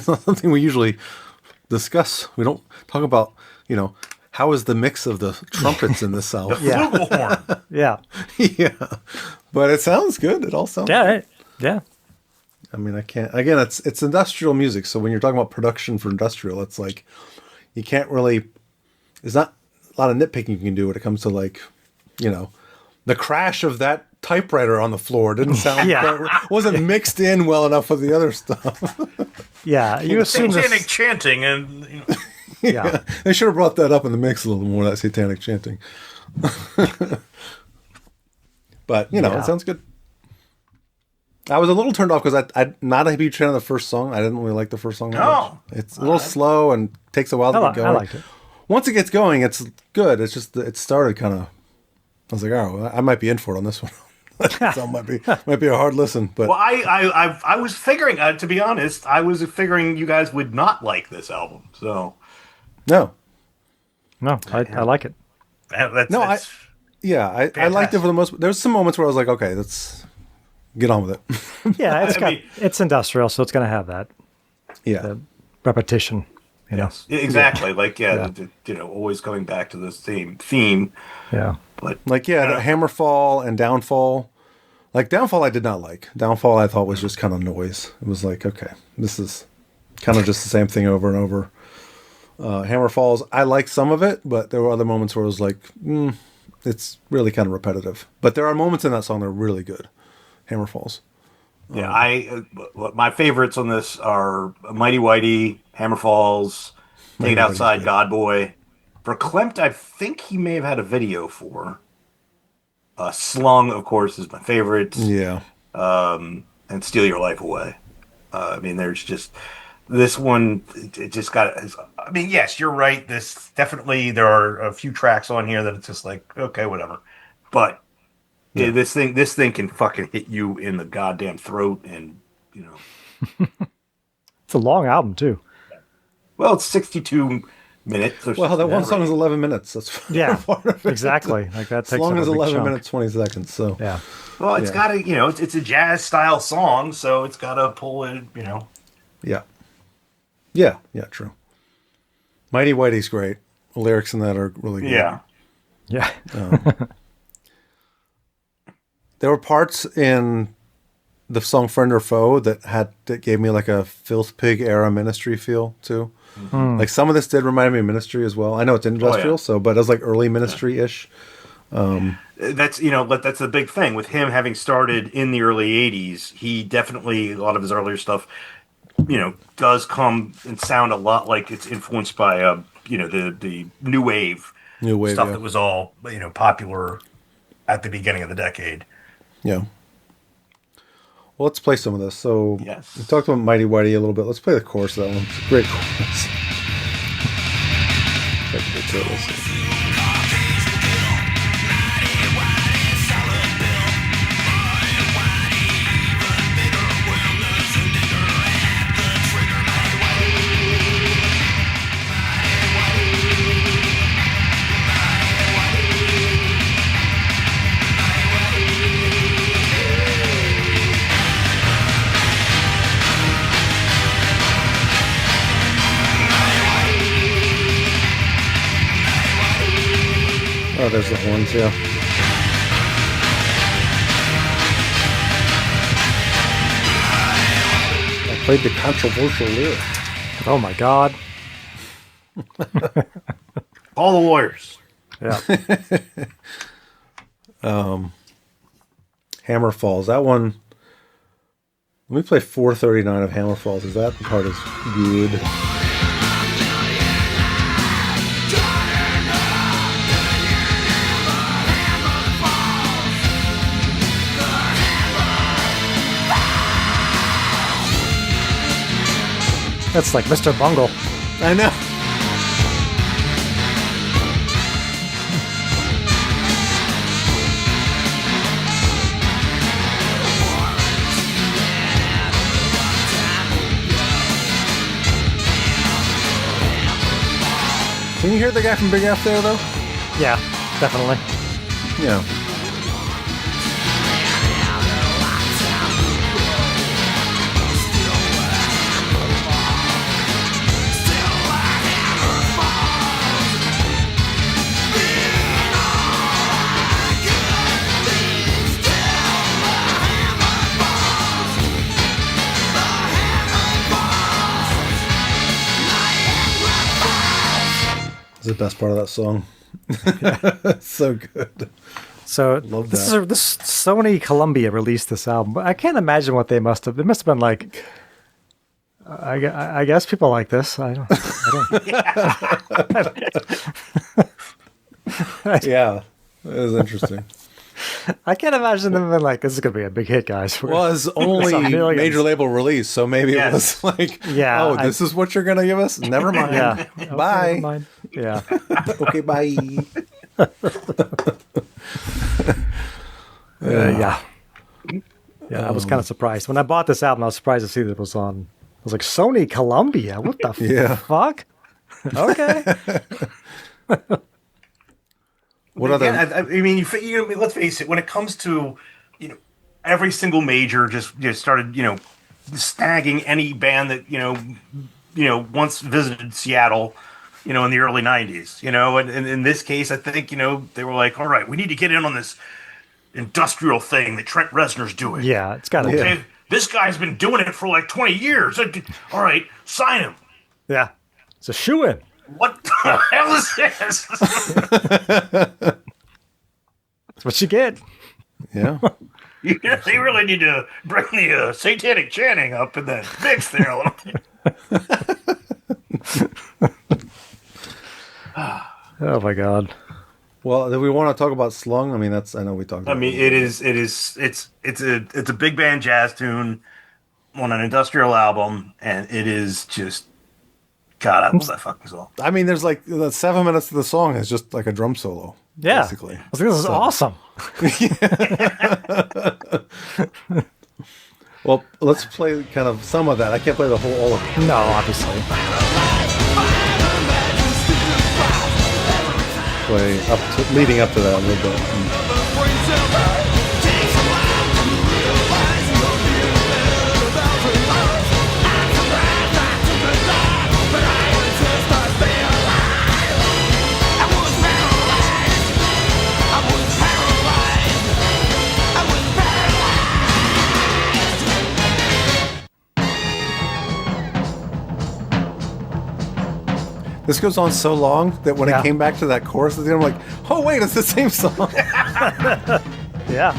not something we usually discuss. We don't talk about, how is the mix of the trumpets in this album. Yeah. flugelhorn. Yeah, Yeah. But it sounds good. It all sounds good. yeah. I mean, I can't. Again, it's industrial music. So when you're talking about production for industrial, it's like you can't really. There's not a lot of nitpicking you can do when it comes to like, the crash of that typewriter on the floor didn't sound. Wasn't mixed in well enough with the other stuff. Yeah, you assume Satanic this. chanting and Yeah, They should have brought that up in the mix a little more. That satanic chanting. But it sounds good. I was a little turned off because I'm not a huge fan of the first song. I didn't really like the first song. That much. It's a little slow and takes a while to get going. I liked it. Once it gets going, it's good. It's just it started kind of. I was like, oh, I might be in for it on this one. So it might be a hard listen, but well, I was figuring, to be honest, I was figuring you guys would not like this album. So no, I like it. that's I liked it for the most. There's some moments where I was like, okay, let's get on with it. Yeah, I mean- it's industrial, so it's going to have that Yeah, repetition. yes, exactly. Like always coming back to this theme. Yeah. But like the Hammerfall and Downfall. Like Downfall, I did not like. Downfall, I thought was just kind of noise. It was like, okay, this is kind of just the same thing over and over. Hammerfalls, I liked some of it, but there were other moments where it was like, it's really kind of repetitive. But there are moments in that song that are really good. Hammerfalls. yeah, my favorites on this are Mighty Whitey, Hammerfalls, Take It Outside, God Boy. For Klimt, I think he may have had a video for. Slung, of course, is my favorite. Yeah. And Steal Your Life Away. I mean, there's just this one. It just got. I mean, yes, you're right. This definitely there are a few tracks on here that it's just like okay, whatever. But this thing can fucking hit you in the goddamn throat, and It's a long album too. Well, it's 62 minutes. Well, that one song is 11 minutes. That's Yeah, part of it. exactly. Like that takes As long up as a big 11 chunk. minutes 20 seconds. So Yeah. Well, it's got to, it's a jazz style song, so it's got to pull it, yeah, true. Mighty Whitey's great. The lyrics in that are really good. Yeah. Yeah. There were parts in the song Friend or Foe that gave me like a Filth Pig era Ministry feel too. Like some of this did remind me of Ministry as well. I know it's industrial, but it was like early Ministry-ish. That's that's the big thing with him having started in the early 80s. He definitely, a lot of his earlier stuff, does come and sound a lot like it's influenced by the new wave stuff that was all popular at the beginning of the decade. Yeah. Well, let's play some of this. So Yes. we talked about Mighty Whitey a little bit. Let's play the chorus of that one. It's a great chorus. Let's get to it. Let's see. Oh, there's the horns, yeah. I played the controversial lyric. Oh my God. All the Warriors. Yeah. Hammer Falls. That one. Let me play 439 of Hammer Falls, because that part is good. That's like Mr. Bungle. I know. Can you hear the guy from Big F there, though? Yeah, definitely. Yeah. It's the best part of that song. It's so good. So Love this that. is this Sony Columbia released this album, but I can't imagine what they must have. It must have been like. I guess people like this. I don't. Yeah, it was interesting. I can't imagine them being like, "This is gonna be a big hit, guys." Well, it's only Some millions. major label release, so maybe it was like, Yeah, oh, this is what you're gonna give us? Never mind. Yeah. Okay, Bye. never mind. Yeah. Okay, bye. Yeah. Yeah. I was kind of surprised when I bought this album. I was surprised to see that it was on. I was like, Sony Columbia. What the Yeah. fuck? Okay. What other? Yeah, I mean, let's face it. When it comes to, every single major just started, snagging any band that once visited Seattle, in the early '90s. And in this case, I think they were like, all right, we need to get in on this industrial thing that Trent Reznor's doing. Yeah, it's got to Okay, be. this guy's been doing it for like 20 years. All right, sign him. Yeah. It's a shoe in. What the hell is this? That's what you get. Yeah. They really need to bring the satanic chanting up in that mix there a little bit. Oh my God. Well, do we want to talk about Slung? I mean, I know we talked about I mean, it's a big band jazz tune on an industrial album, and it is just, God, I love that fucking song. I mean, there's like the 7 minutes of the song is just like a drum solo. Yeah. Basically. I was like, this is awesome. Well, let's play kind of some of that. I can't play the whole, all of it. No, obviously. Play leading up to that a little bit. This goes on so long that when it came back to that chorus at the end, I'm like, oh, wait, it's the same song. Yeah.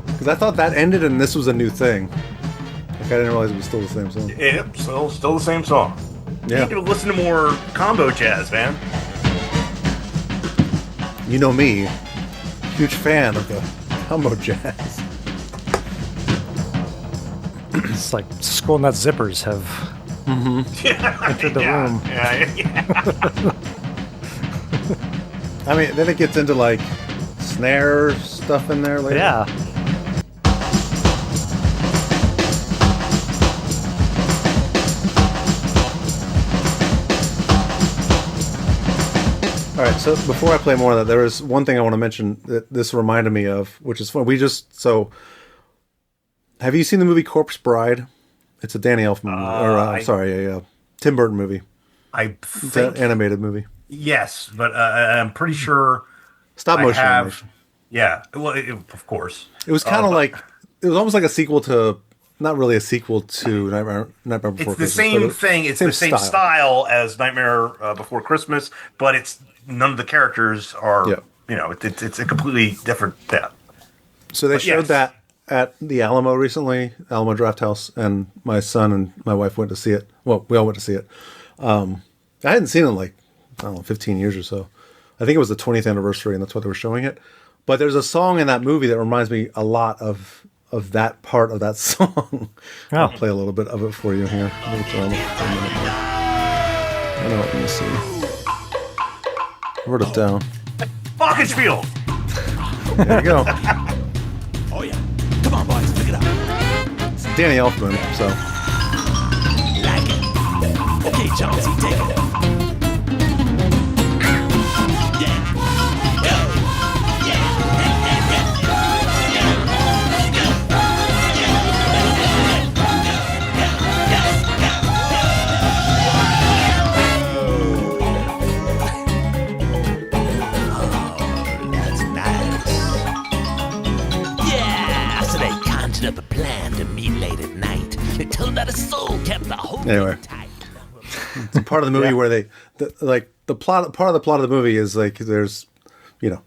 Because I thought that ended and this was a new thing. Like, I didn't realize it was still the same song. Yep, still the same song. Yeah. You need to listen to more combo jazz, man. You know me, huge fan of the combo jazz. It's like Skull Nut Zippers have entered the room. Yeah. I mean, then it gets into like snare stuff in there later. Yeah. All right, so before I play more of that, there is one thing I want to mention that this reminded me of, which is fun. Have you seen the movie Corpse Bride? It's a Danny Elfman movie, a Tim Burton movie. I It's an animated movie. Yes, but I'm pretty sure Stop I motion have. animation. Yeah, well, of course. It was kind of like it was almost like a sequel to, not really a sequel to Nightmare Before It's the Christmas. same but thing. It's the same style as Nightmare Before Christmas, but it's none of the characters are. Yeah. You know, it's a completely different. Yeah. So they But showed yes. that at the Alamo recently, Alamo Draft House, and my son and my wife went to see it. Well, we all went to see it. I hadn't seen it in like, I don't know, 15 years or so. I think it was the 20th anniversary, and that's why they were showing it. But there's a song in that movie that reminds me a lot of that part of that song. I'll play a little bit of it for you here. I know, let me see. I wrote it down. Falkenspiel. There you go. Oh yeah. Come on, boys, pick it up. It's Danny Elfman, so. Like it. Okay, Chauncey, take it. Yeah. Go. That's nice. Yeah, so they conjured up a plan to meet late at night. They told him that his soul kept the whole Anyway. thing tight. It's a part of the movie where part of the plot of the movie is like there's, you know,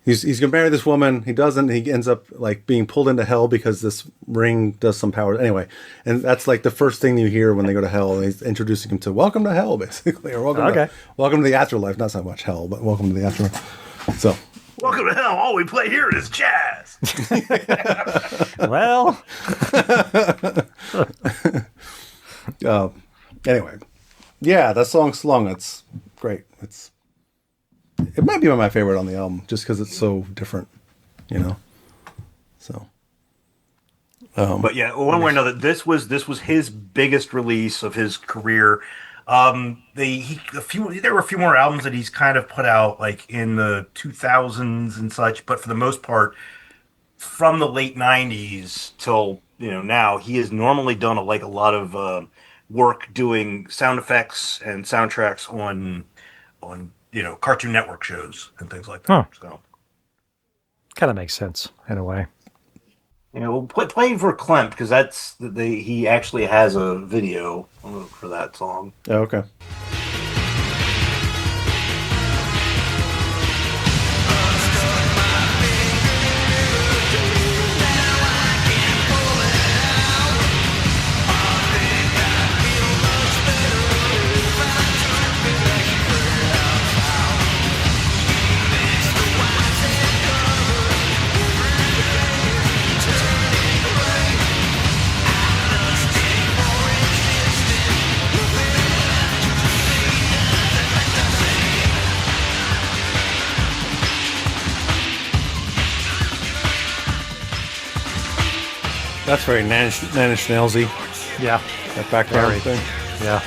he's gonna marry this woman. He doesn't. He ends up like being pulled into hell because this ring does some power. Anyway, and that's like the first thing you hear when they go to hell. And he's introducing him to welcome to hell, basically, or welcome to the afterlife. Not so much hell, but welcome to the afterlife. So. Welcome to hell. All we play here is jazz. Well, Anyway, yeah, that song's long. It's great. It might be my favorite on the album, just because it's so different, you know. So, But yeah, one way or another, this was his biggest release of his career. There were a few more albums that he's kind of put out like in the 2000s and such, but for the most part, from the late 90s till now, he has normally done a lot of work doing sound effects and soundtracks on Cartoon Network shows and things like that. Huh. So kind of makes sense in a way. Playing for Klempt, because he actually has a video for that song. oh, okay. That's very Nine Inch Nailsy. Yeah. That background Very. thing. Yeah.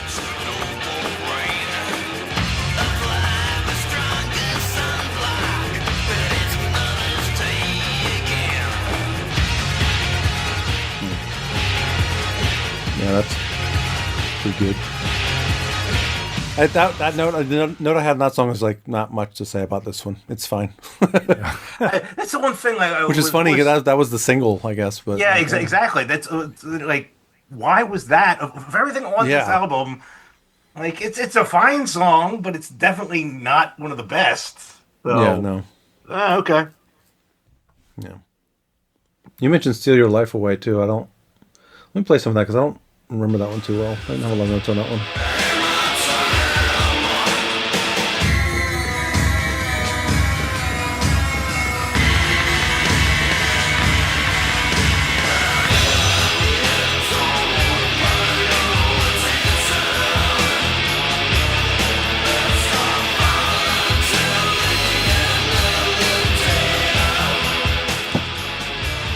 Yeah, that's pretty good. That note I had in that song is like not much to say about this one. It's fine. That's the one thing. Which is funny because that was the single, I guess. But yeah, exactly. That's like, why was that of everything on this album? Like, it's a fine song, but it's definitely not one of the best. So, yeah, no. Okay. Yeah. You mentioned "Steal Your Life Away" too. Let me play some of that because I don't remember that one too well. I didn't have a lot of notes on that one.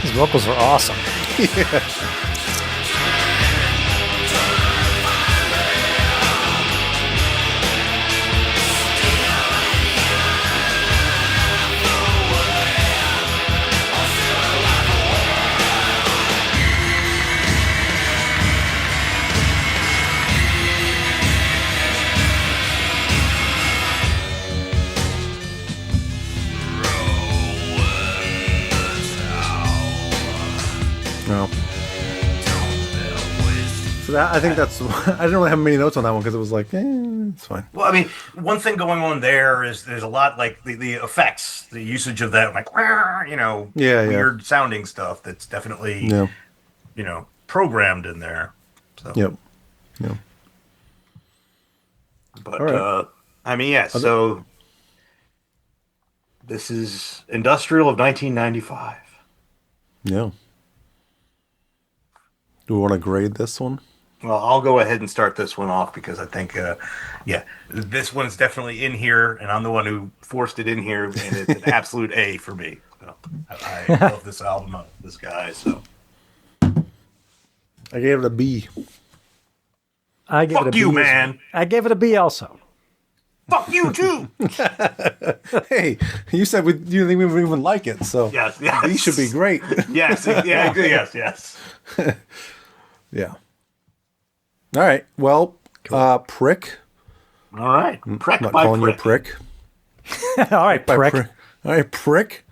His vocals are awesome. So I think that's. I didn't really have many notes on that one because it was like, it's fine. Well, I mean, one thing going on there is there's a lot like the effects, the usage of that, like weird sounding stuff that's definitely programmed in there. So. Yep. But I mean, yes. So this is Industrial of 1995. Yeah. Do we want to grade this one? Well, I'll go ahead and start this one off because I think, this one's definitely in here, and I'm the one who forced it in here, and it's an absolute A for me. So I love this album, this guy. So I gave it a B. Fuck you, man. I gave it a B also. Fuck you too. Hey, you said you didn't even like it, so yes. B should be great. Yes. Yeah. All right. Well, prick. All right. Prick I'm not by calling prick. you prick. All right, prick. All right, prick.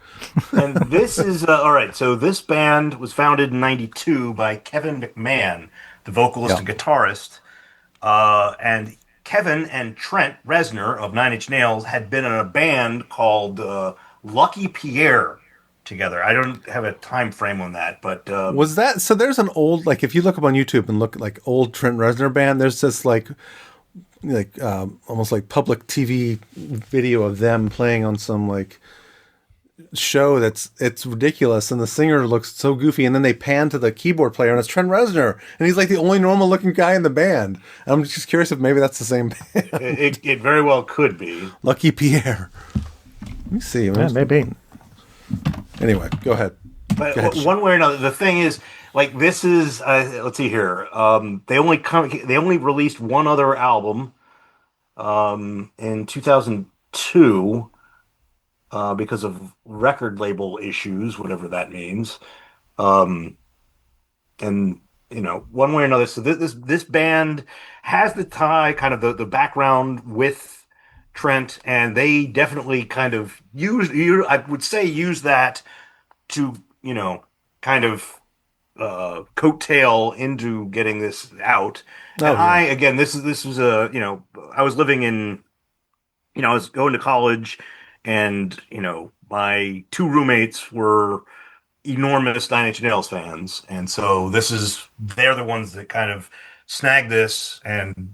And this is all right. So this band was founded in '92 by Kevin McMahon, the vocalist and guitarist, and Kevin and Trent Reznor of Nine Inch Nails had been in a band called Lucky Pierre together. I don't have a time frame on that, but was that so? There's an old if you look up on YouTube and look at like old Trent Reznor band. There's this like almost like public TV video of them playing on some like show it's ridiculous, and the singer looks so goofy, and then they pan to the keyboard player and it's Trent Reznor, and he's like the only normal looking guy in the band. And I'm just curious if maybe that's the same band. It very well could be. Lucky Pierre. Let me see. Maybe. Anyway, go ahead. But one way or another, the thing is, like, this is let's see here. They only released one other album in 2002 because of record label issues, whatever that means. And one way or another. So this band has the tie, kind of the background with Trent, and they definitely kind of use that to kind of coattail into getting this out. And this was I was living in, I was going to college, and my two roommates were enormous Nine Inch Nails fans, and so they're the ones that kind of snagged this and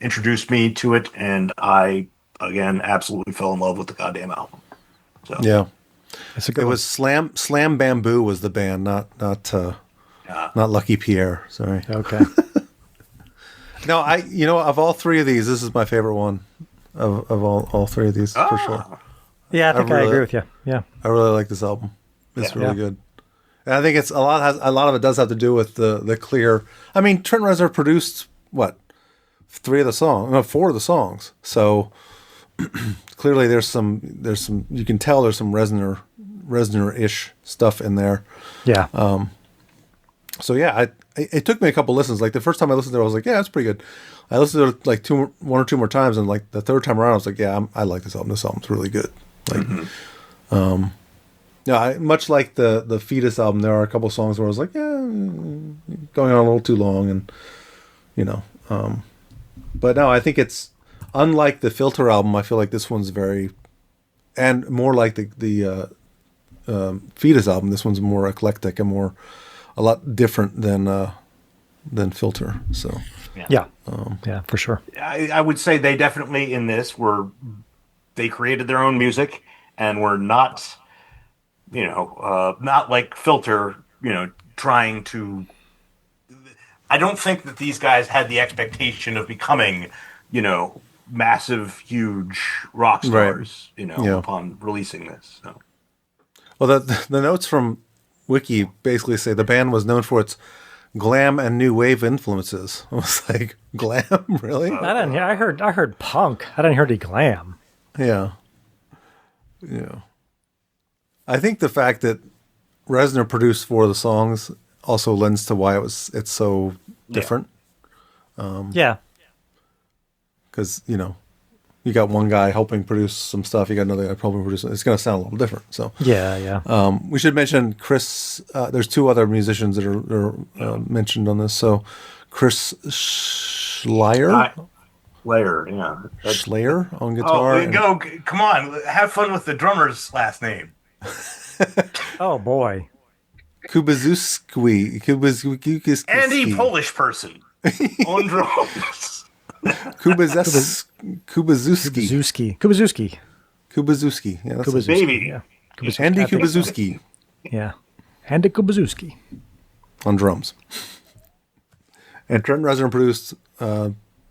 introduced me to it, and I again absolutely fell in love with the goddamn album. So yeah. It was Slam Bamboo was the band, not Lucky Pierre. Sorry. Okay. No, of all three of these, this is my favorite one of all three of these for sure. Yeah, I think I agree with you. Yeah, I really like this album. It's really good, and I think it's a lot of it does have to do with the clear. I mean, Trent Reznor produced what 4 of the songs, so. Clearly there's some you can tell there's some Reznor-ish stuff in there. Yeah. So yeah, it took me a couple listens. Like the first time I listened to it, I was like, yeah, it's pretty good. I listened to it like one or two more times, and like the third time around, I was like, yeah, I like this album. This album's really good. Like, much like the Foetus album, there are a couple songs where I was like, yeah, going on a little too long, and but no, I think it's. Unlike the Filter album, I feel like this one's and more like the Foetus album. This one's more eclectic and a lot different than Filter. So yeah, for sure. I would say they definitely in this they created their own music and were not, not like Filter, trying to. I don't think that these guys had the expectation of becoming, massive, huge rock stars, upon releasing this. So. Well, the notes from Wiki basically say the band was known for its glam and new wave influences. I was like, glam, really? I didn't hear. I heard punk. I didn't hear the glam. Yeah. I think the fact that Reznor produced 4 of the songs also lends to why it's so different. Yeah. Because, you got one guy helping produce some stuff. You got another guy helping produce. It's going to sound a little different. So yeah. We should mention Chris. There's 2 other musicians that are mentioned on this. So Chris Schleier. Layer, yeah. Schleier on Oh, guitar. there you go. Come on, have fun with the drummer's last name. Oh boy. Kubazuski. Andy Polish person on drums. Kubazuski. Kubazuski. Yeah, that's it. Baby. Yeah. Andy Kubazuski Yeah. Andy Kubazuski. on drums. And Trent Reznor produced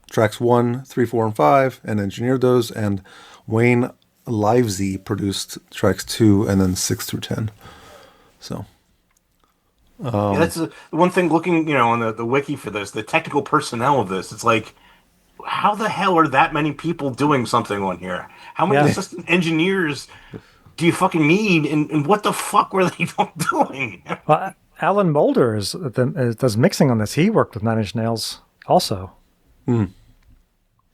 tracks 1, 3, 4, and 5 and engineered those. And Wayne Livesey produced tracks 2 and then 6 through 10. So. Yeah, that's the one thing looking, on the wiki for this, the technical personnel of this, it's like, how the hell are that many people doing something on here? How many assistant engineers do you fucking need, and what the fuck were they doing? Well, Alan Moulder does mixing on this. He worked with Nine Inch Nails also.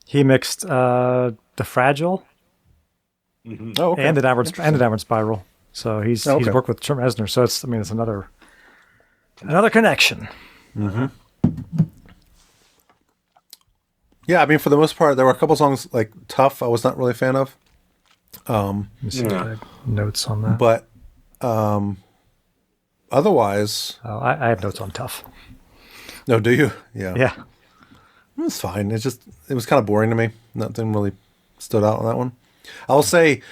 He mixed The Fragile Oh, okay. and the Downward Spiral. So he's worked with Trent Reznor. So it's another connection. Yeah, I mean, for the most part, there were a couple songs like Tough I was not really a fan of. Let me see if I have notes on that. But otherwise... I have notes on Tough. No, do you? Yeah. Yeah. It was fine. It was kind of boring to me. Nothing really stood out on that one. I'll say,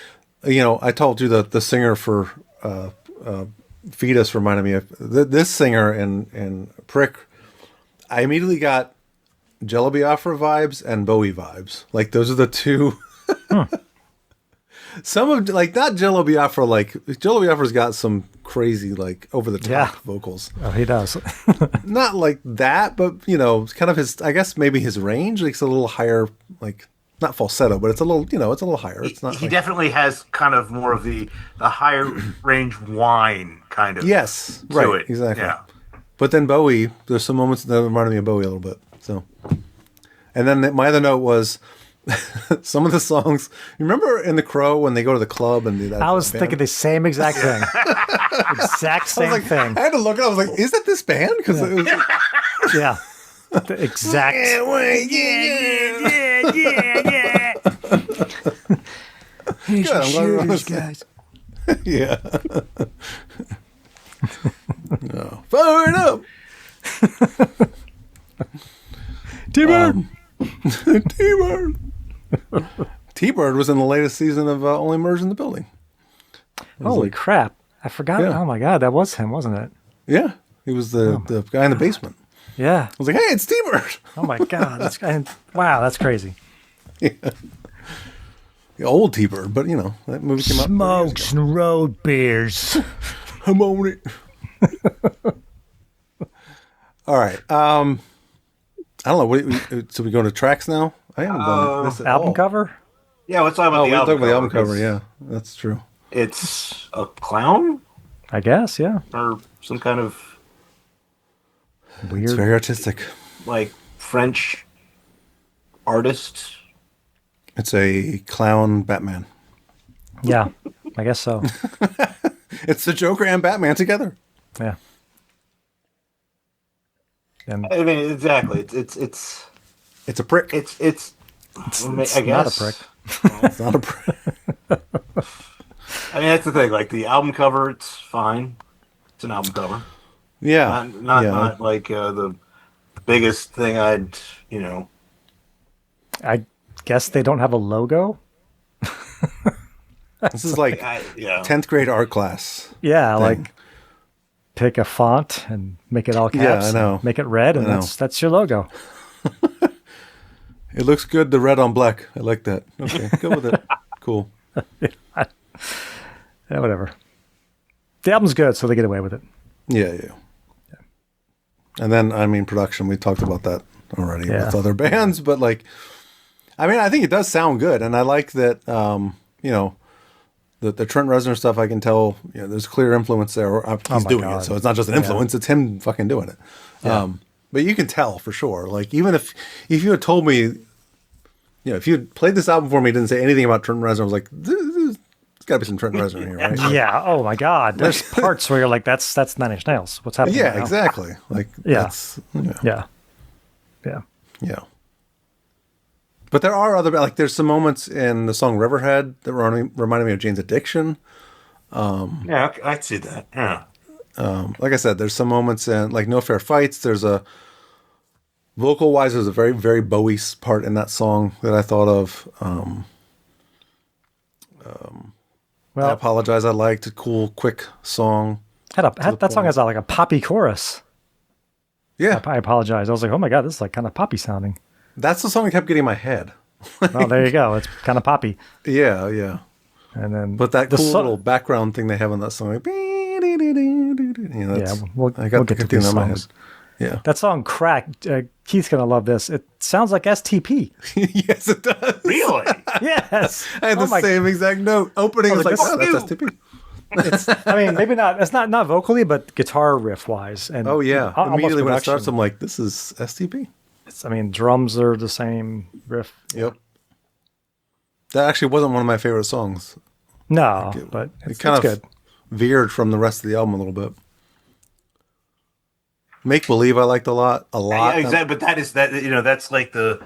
I told you that the singer for Foetus reminded me of this singer and Prick. I immediately got Jello Biafra vibes and Bowie vibes. Like, those are the two. Some of, like, not Jello Biafra, like, Jello Biafra's got some crazy, like, over-the-top vocals. Oh, he does. Not like that, but, kind of his, I guess maybe his range, like, it's a little higher, like, not falsetto, but it's a little, it's a little higher. It's not. He definitely has kind of more of the higher range whine kind of. Yes, to right, it. exactly. Yeah. But then Bowie, there's some moments that reminded me of Bowie a little bit. So, and then my other note was some of the songs. You remember in The Crow when they go to the club and do that? I was thinking the same exact thing. Exact same thing. I had to look it up. I was like, "Is that this band?" Because it was. Yeah. The exact. Yeah. Here's your shoes, guys. Yeah. No. Fire it up. T-Bird. T-Bird. T-Bird was in the latest season of Only Murders in the Building. Holy crap. I forgot. Yeah. Oh my God. That was him, wasn't it? Yeah. He was the guy in the basement. Yeah. I was like, hey, it's T-Bird. Oh my God. Wow. That's crazy. Yeah. The old T-Bird, but that movie came out. Smokes and road beers. I'm on it. All right. I don't know. So we go to tracks now? I haven't done this at Album all. cover? Yeah, let's talk about the we'll album talk about the album cover, cover. Yeah, that's true. It's a clown I guess, yeah. or some kind of It's Weird. very artistic. like French artist. It's a clown Batman. Yeah. I guess so. It's the Joker and Batman together. Yeah. And I mean, exactly. It's It's a prick. it's I guess not a prick. It's not a prick. I mean, that's the thing. Like the album cover, it's fine. It's an album cover. Yeah. Not like the biggest thing I'd I guess they don't have a logo. This is like 10th grade art class. Yeah, thing. like pick a font and make it all caps. Yeah, I know. And make it red, and I know. that's your logo. It looks good, the red on black. I like that. Okay, go with it. Cool. Yeah, whatever. The album's good, so they get away with it. Yeah. And then, I mean, production, we talked about that already Yeah. with other bands, but like, I mean, I think it does sound good. And I like that, the Trent Reznor stuff, I can tell, there's clear influence there. Or he's doing God. it. So it's not just an influence, it's him fucking doing it. Yeah. But you can tell for sure. Like, even if you had told me, if you had played this album for me, didn't say anything about Trent Reznor, I was like, there's got to be some Trent Reznor here, right? Yeah. Oh my God. There's parts where you're like, that's Nine Inch Nails. What's happening? Yeah, right now? exactly. Like, Yeah. that's, Yeah. Yeah. But there are other, like, there's some moments in the song Riverhead that reminded me of Jane's Addiction. Yeah, I'd see that. Yeah. Like I said, there's some moments in, like, No Fair Fights. There's a, vocal-wise, there's a very, very Bowie part in that song that I thought of. I Apologize, I liked a cool, quick song. That song has like a poppy chorus. Yeah. I Apologize. I was like, oh my God, this is like kind of poppy sounding. That's the song that kept getting in my head. Oh, there you go. It's kind of poppy. Yeah, yeah. And then, but that cool little background thing they have in that song, like, I got the tune in my head. Yeah, that song "Crack." Keith's gonna love this. It sounds like STP. Yes, it does. Really? Yes. I had the same exact note. Opening was like, oh, that's STP. I mean, maybe not. It's not vocally, but guitar riff wise. And immediately when it starts, I'm like, this is STP. I mean, drums are the same riff. Yep. That actually wasn't one of my favorite songs. No, but it kind of good. Veered from the rest of the album a little bit. Make Believe I liked a lot. Yeah, exactly. But that's like the,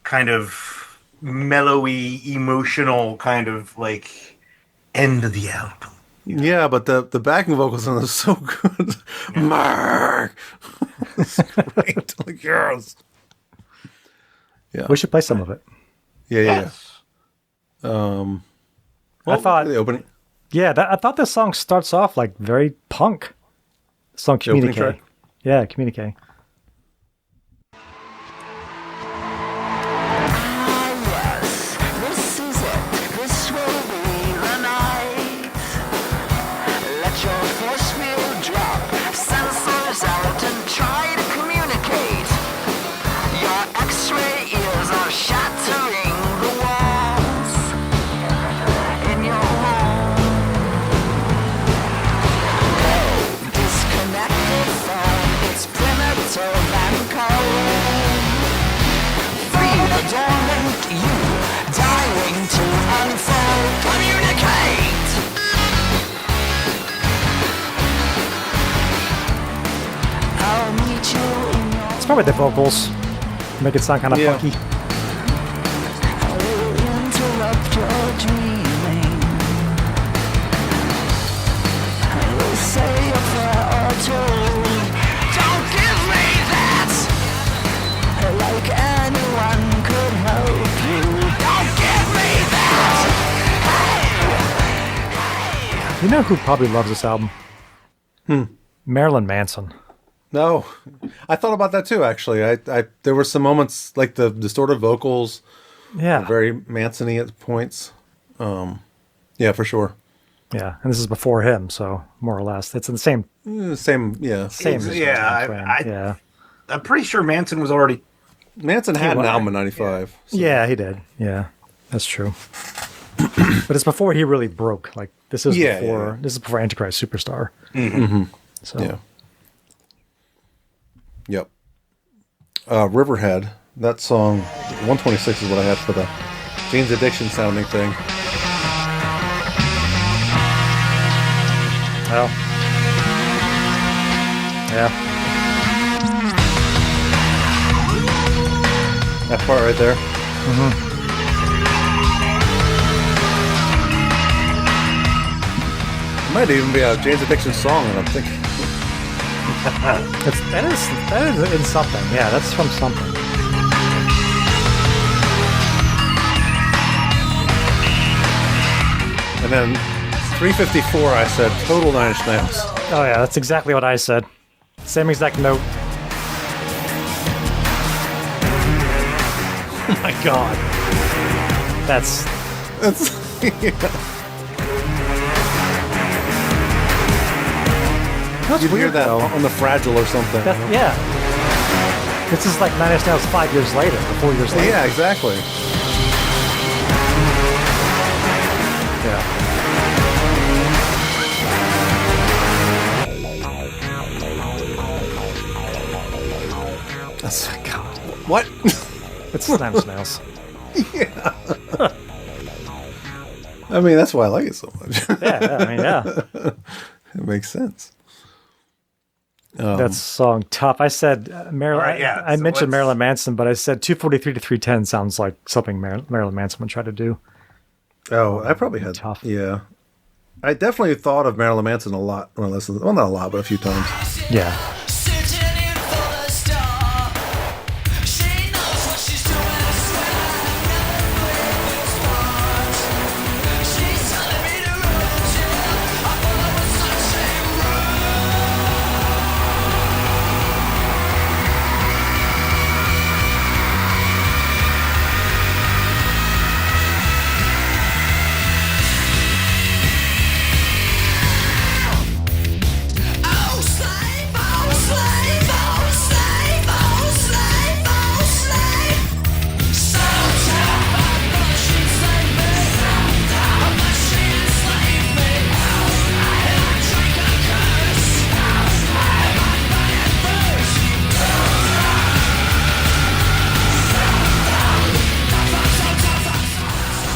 kind of mellowy, emotional kind of like end of the album. Yeah, but the backing vocals on it are so good. Mark, it's great. Like, yes. Yeah, we should play some of it. Yeah, yes. I thought the opening. Yeah, I thought this song starts off like very punk. The song Communique. Yeah, Communique. It's probably the vocals make it sound kind of funky. You know who probably loves this album? Marilyn Manson. No, I thought about that too. Actually, I there were some moments like the distorted vocals, very Manson-y at points. Yeah, for sure. Yeah, and this is before him, so more or less, it's in the same. I'm pretty sure Manson was already. Manson had an album in '95. So. Yeah, he did. Yeah, that's true. But it's before he really broke. Like this is before. This is before Antichrist Superstar. Mm-hmm. So. Yeah. Yep. Riverhead, that song, 126 is what I had for the Jane's Addiction sounding thing. Well. Yeah. That part right there. Mm-hmm. It might even be a Jane's Addiction song, and I'm thinking. that is in something. Yeah, that's from something. And then 354, I said total Nine Inch Nails. Oh yeah, that's exactly what I said. Same exact note. Oh my god. That's yeah. You'd hear that on the Fragile or something. Yeah. This is like Nine Inch Nails 5 years later, or 4 years later. Yeah, exactly. Yeah. That's God. What? It's Nine Inch Nails. Yeah. I mean, that's why I like it so much. Yeah. It makes sense. that song tough. I said Marilyn. All right, yeah, I so mentioned let's- Marilyn Manson, but I said 243 to 310 sounds like something Marilyn Manson would try to do. Oh, I probably had Tough. Yeah, I definitely thought of Marilyn Manson a lot when I listened. Well, not a lot, but a few times. Yeah.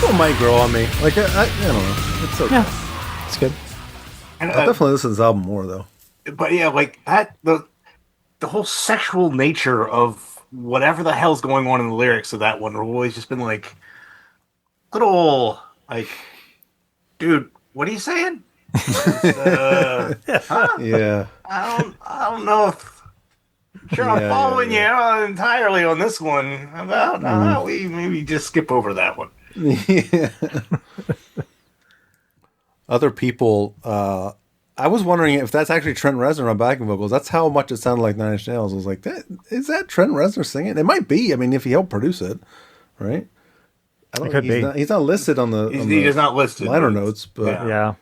It might grow on me. Like I don't know. It's okay. Yeah. It's good. And, I'll definitely listen to this album more though. but yeah, like that the whole sexual nature of whatever the hell's going on in the lyrics of that one have always just been like little like, dude, what are you saying? Yeah. I don't know if sure I'm Yeah, following yeah, you entirely on this one. How about we maybe just skip over that one? Yeah. Other people, I was wondering if that's actually Trent Reznor on backing vocals. That's how much it sounded like Nine Inch Nails. I was like, is that Trent Reznor singing? It might be. I mean, if he helped produce it, right? I don't It could be. He's not listed on the. He is not listed. liner but- notes, but Yeah.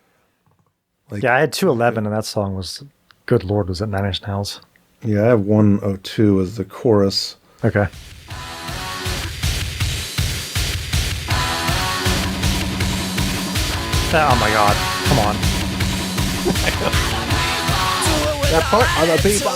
Like- Yeah, I had 211, and that song was, good Lord, was it Nine Inch Nails? yeah, I have 102 as the chorus. Okay. Oh my God! Come on. That part on the people.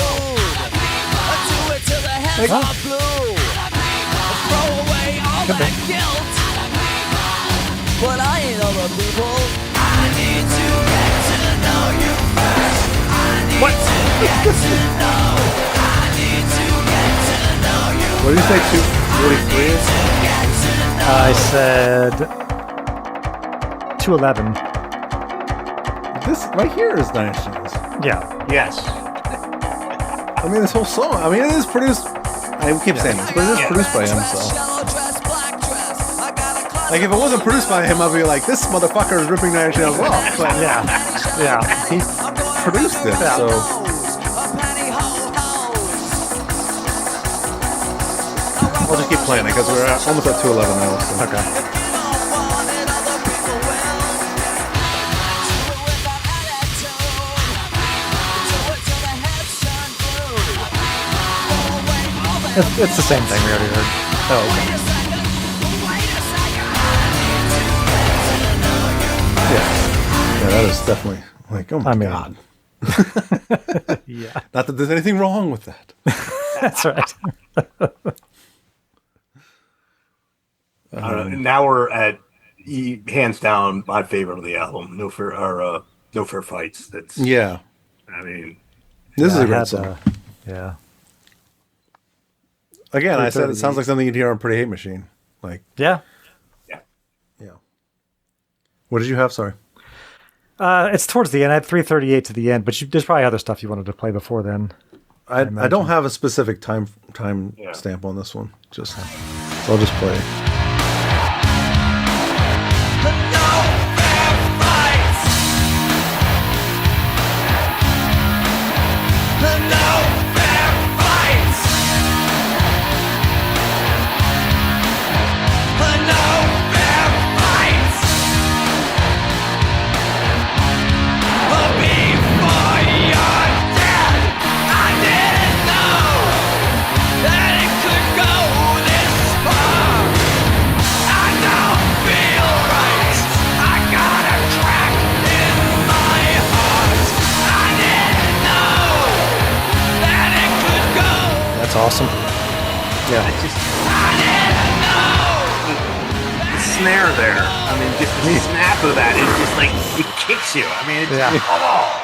But I ain't other people. I need to get to know you first. I need to get to know. I need to get to know you. What did you say? 243? I said 211. This right here is Nine Inch Nails. Yeah. Yes. I mean, this whole song. I mean, it is produced. I keep saying this, but it is produced by him. So, Yellow dress, black dress. I got a closet like, if it wasn't produced by him, I'd be like, this motherfucker is ripping Nine Inch Nails off. But Yeah. Yeah. he produced it, so. I'll just keep playing it because we're almost at 211 now. So. Okay. It's the same thing we already heard. Oh, okay. Yeah, that is definitely like, oh my God. Yeah. Not that there's anything wrong with that. That's right. Now we're at hands down my favorite of the album. No fair fights. That's Yeah. I mean, This is a I great had, song. yeah. Again, I said it sounds like something you'd hear on Pretty Hate Machine. Like, Yeah. yeah. What did you have? Sorry. It's towards the end. I had 338 to the end, but there's probably other stuff you wanted to play before then. I don't have a specific time stamp on this one. Just so I'll just play. That's awesome. Yeah. the snare there. I mean, just the snap of that. It's just like it kicks you. I mean, it's Yeah. oh.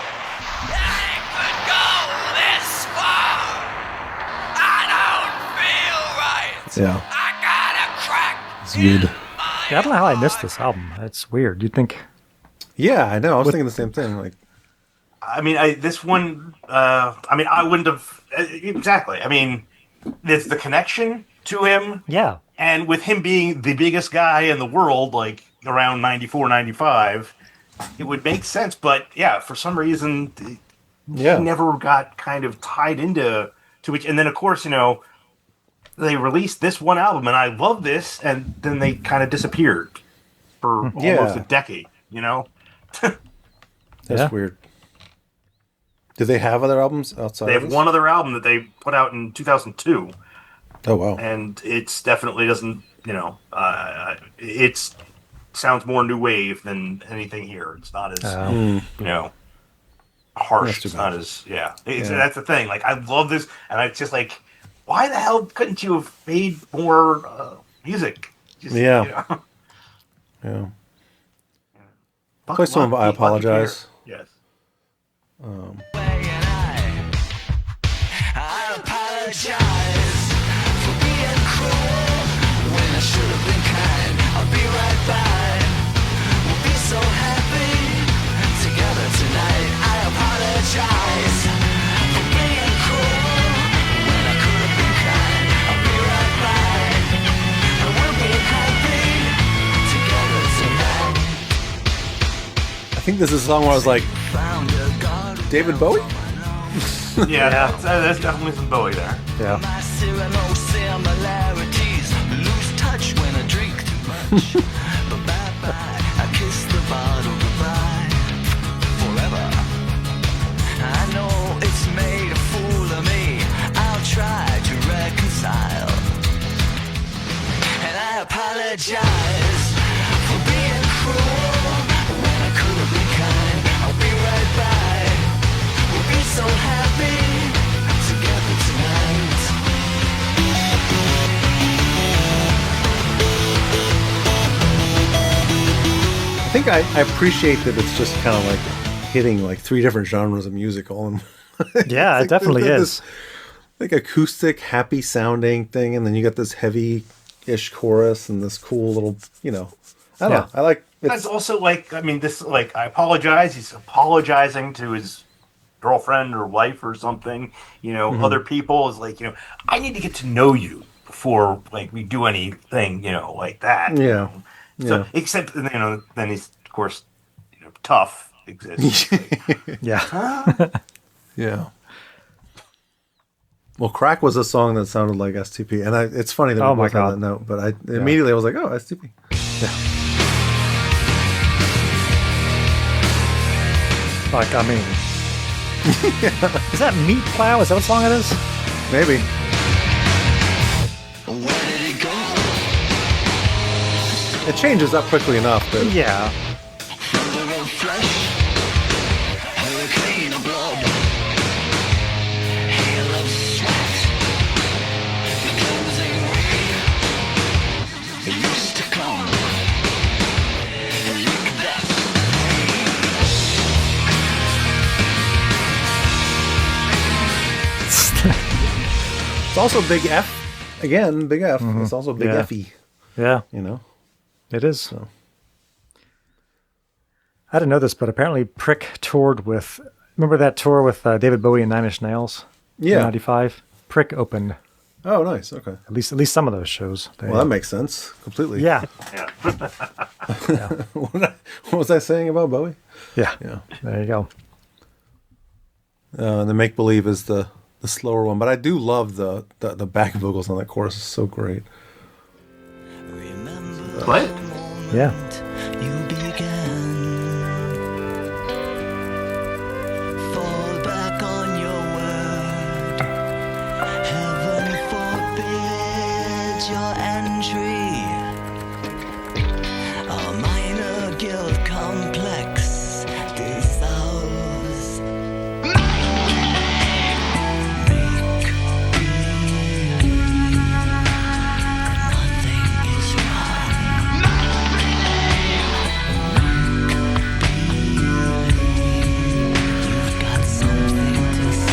Yeah. It's good. Yeah, I don't know how I missed this album. That's weird. You'd think. Yeah, I know. I was thinking the same thing. Like, I mean, this one. I mean, I wouldn't have exactly. I mean, there's the connection to him. Yeah. And with him being the biggest guy in the world, like around 94, 95, it would make sense. But yeah, for some reason, he never got kind of tied into which. And then, of course, you know, they released this one album, and I love this, and then they kind of disappeared for almost a decade. You know, that's weird. Do they have other albums outside? They have of this? one other album that they put out in 2002. Oh wow! And it's definitely doesn't, you know, it's sounds more new wave than anything here. It's not as you know, harsh. It's not as that's the thing. Like, I love this, and it's just like, why the hell couldn't you have made more music? Just, you know? Yeah. Play some of I Apologize. Yes. I apologize for being cruel when I should have been kind. I'll be right back. We'll be so happy together tonight. I apologize for being cruel when I could have been kind. I'll be right back. And we'll be happy together tonight. I think this is a song where I was like, David Bowie? Yeah, there's definitely some Bowie there. Yeah. My no similarities. Lose touch when I drink too much. But bye-bye, I kiss the bottle goodbye. Forever. I know it's made a fool of me. I'll try to reconcile. And I apologize for being cruel when I could have been kind. I'll be right back. We'll be so happy together tonight. I think I appreciate that it's just kind of like hitting like three different genres of music all in. Yeah, like it definitely this, is. Like acoustic, happy sounding thing, and then you got this heavy-ish chorus and this cool little, you know, I don't know. I like. That's also like, I mean, this, like, I apologize. He's apologizing to his girlfriend or wife or something. You know, other people is like, you know, I need to get to know you before, like, we do anything, you know, like that. Yeah. You know? So, except, you know, then he's, of course, you know, Tough exists. Like, Yeah. Yeah. Well, Crack was a song that sounded like STP, and it's funny that we both had that note, but I immediately was like, oh, STP. Yeah. Like, I mean, is that Meat Plow? Is that what song it is? Maybe. It changes up quickly enough that Yeah. it's also Big F. Again, Big F. It's also Big Yeah. F-y. Yeah. You know? It is. So. I didn't know this, but apparently Prick toured with. Remember that tour with David Bowie and Nine Inch Nails? Yeah. In '95. Prick opened. Oh, nice. Okay. At least some of those shows. Well, that makes sense completely. Yeah. What was I saying about Bowie? Yeah. Yeah. There you go. And the Make Believe is the slower one, but I do love the back vocals on that chorus. It's so great. What? Yeah. You began. Fall back on your word. Heaven forbid your entry. A minor guilt complex dissolves. Make believe nothing is wrong. You've got something to say.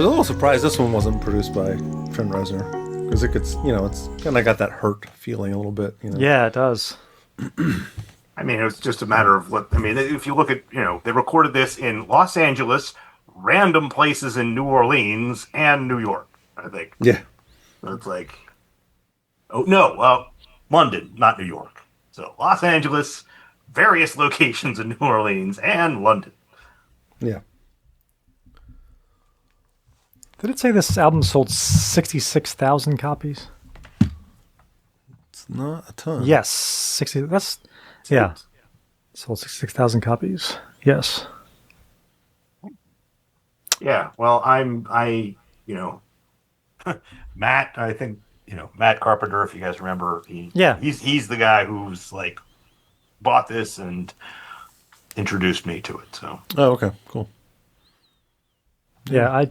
was a little surprised this one wasn't produced by Trent Reznor, because it could, it's kind of got that hurt feeling a little bit. Yeah, it does. I mean, it was just a matter of if you look at, they recorded this in Los Angeles, random places in New Orleans, and New York, I think. Yeah. So it's like, oh, no, London, not New York. So Los Angeles, various locations in New Orleans, and London. Yeah. Did it say this album sold 66,000 copies? It's not a ton. Yes, 60. That's sold 66,000 copies. Yes. Yeah. Well, Matt. I think Matt Carpenter. If you guys remember, he's the guy who's like bought this and introduced me to it. So. Oh, okay, cool. Yeah,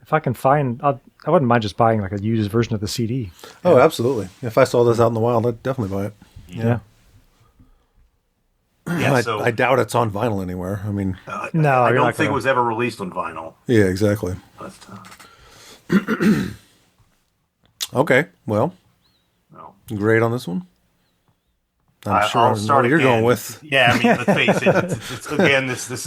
if I can find, I wouldn't mind just buying like a used version of the CD. Oh, absolutely. If I saw this out in the wild, I'd definitely buy it. Yeah. I doubt it's on vinyl anywhere. I mean, no, I don't think it was ever released on vinyl. Yeah, exactly. But, okay, well, great on this one. I'm sure I'll start what you're going with. Yeah, I mean, let's face it. It's again, this was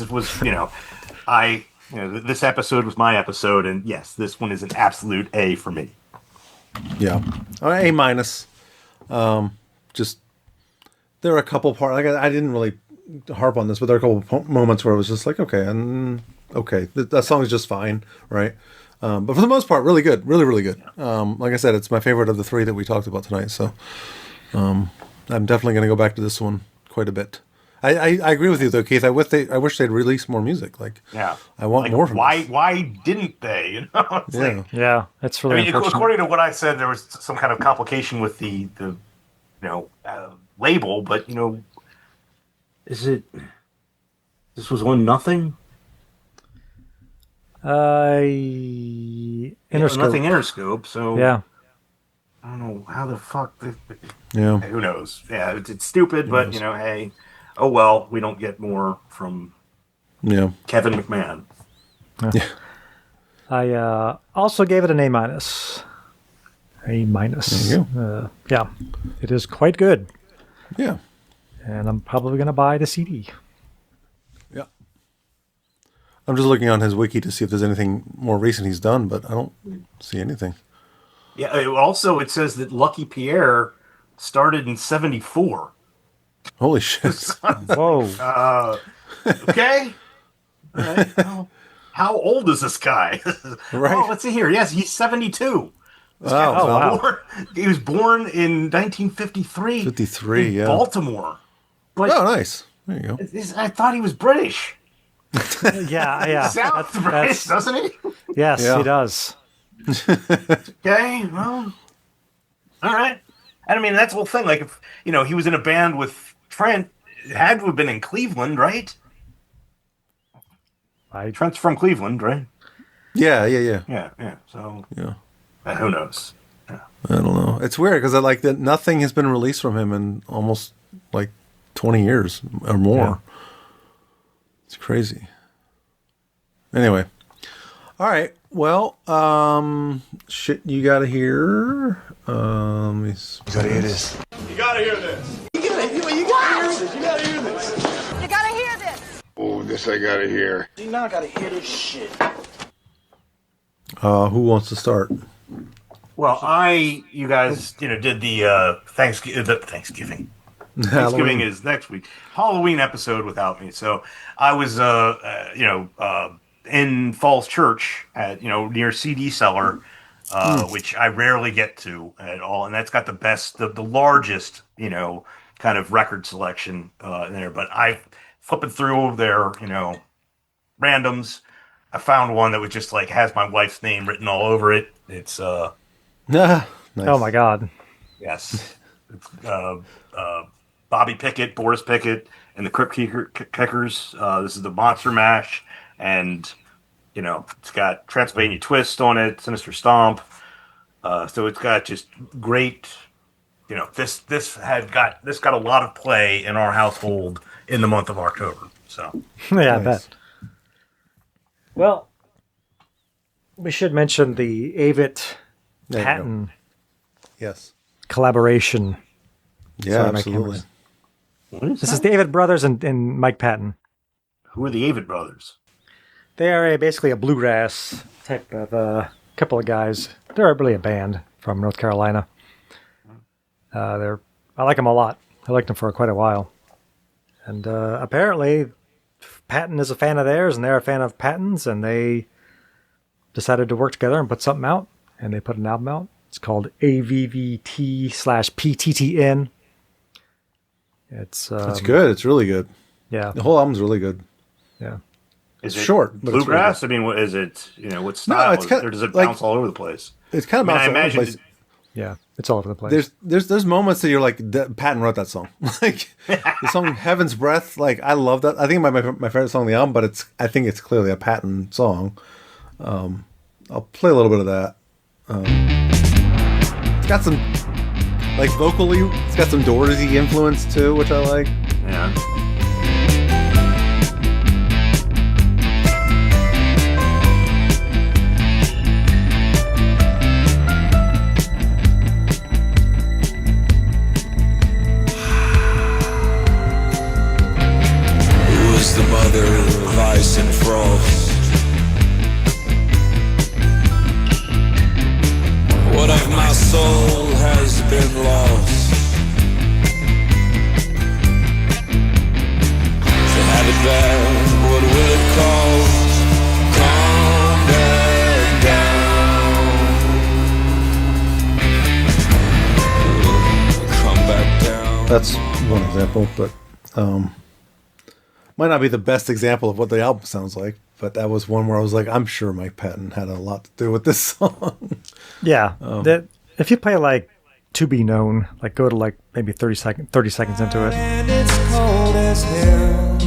this episode was my episode, and yes, this one is an absolute A for me. Yeah, A minus. Just there are a couple parts. Like I didn't really harp on this, but there are a couple moments where it was just like, okay, that song is just fine, right? But for the most part, really good, really, really good. Like I said, it's my favorite of the three that we talked about tonight. So I'm definitely going to go back to this one quite a bit. I agree with you though, Keith. I wish they'd release more music. Like, I want more from this. Why didn't they? Yeah, it's really. According to what I said, there was some kind of complication with the label, but is it? This was on nothing. Interscope. Nothing Interscope. So yeah, I don't know how the fuck. Yeah, who knows? Yeah, it's stupid, but hey. Oh well, we don't get more from Kevin McMahon. Yeah. I also gave it an A minus. A minus. There you yeah, it is quite good. Yeah, and I'm probably going to buy the CD. Yeah, I'm just looking on his wiki to see if there's anything more recent he's done, but I don't see anything. Yeah. Also, it says that Lucky Pierre started in '74. Holy shit! Whoa. Okay. All right. How old is this guy? Right. Oh, let's see here. Yes, he's 72. Wow. He was born in 1953. 53, in Baltimore. But nice. There you go. I thought he was British. Yeah. He sounds British, doesn't he? Yes, he does. Okay, well, all right. And I mean, that's the whole thing. Like, if he was in a band with Trent, it had to have been in Cleveland, right? Trent's from Cleveland, right? Yeah. Yeah. So who knows? Yeah. I don't know. It's weird because nothing has been released from him in almost like 20 years or more. Yeah. It's crazy. Anyway, all right. Well, shit, you gotta hear. You gotta hear this. You gotta hear this. You gotta hear this. You gotta hear this. You gotta hear this. Oh, this I gotta hear. You now gotta hear this shit. Who wants to start? Well, you guys, did the Thanksgiving. Thanksgiving is next week. Halloween episode without me. So I was, in Falls Church at, near CD Cellar, which I rarely get to at all. And that's got the largest, kind of record selection in there. But I flipping through their, randoms. I found one that was just like has my wife's name written all over it. It's nice. Oh my God. Yes. It's Bobby Pickett, Boris Pickett, and the Crypt Kickers. This is the Monster Mash, and it's got Transylvania Twist on it, Sinister Stomp. So it's got just great. This got a lot of play in our household in the month of October. So yeah, I bet. Well, We should mention the AVVT There you Patton Yes. collaboration. Yeah, Sorry, my absolutely. camera's- This is the AVVT brothers and Mike Patton. Who are the AVVT brothers? They are basically a bluegrass type of couple of guys. They're really a band from North Carolina. I like them a lot. I liked them for quite a while. And apparently, Patton is a fan of theirs, and they're a fan of Patton's, and they decided to work together and put something out, and they put an album out. It's called AVVT/PTTN. It's good. It's really good. Yeah. The whole album's really good. Yeah. Is It's it short, but it's really bluegrass? I mean, what is it? What style? it's is kind- it, or does it like- bounce all over the place? It's kind of I mean, I bouncing all over the imagine place. Yeah, it's all over the place. There's moments that you're like, Patton wrote that song. Like the song "Heaven's Breath." Like I love that. I think my favorite song on the album, but I think it's clearly a Patton song. I'll play a little bit of that. It's got some like vocally. It's got some Doorsy influence too, which I like. Yeah. The mother of ice and frost. What of my soul has been lost? To have it back, what will it cost? Come back down. That's one example, but might not be the best example of what the album sounds like. But that was one where I was like, I'm sure Mike Patton had a lot to do with this song. Yeah. That if you play like To Be Known, like go to like maybe 30 seconds into it. And it's cold as hell.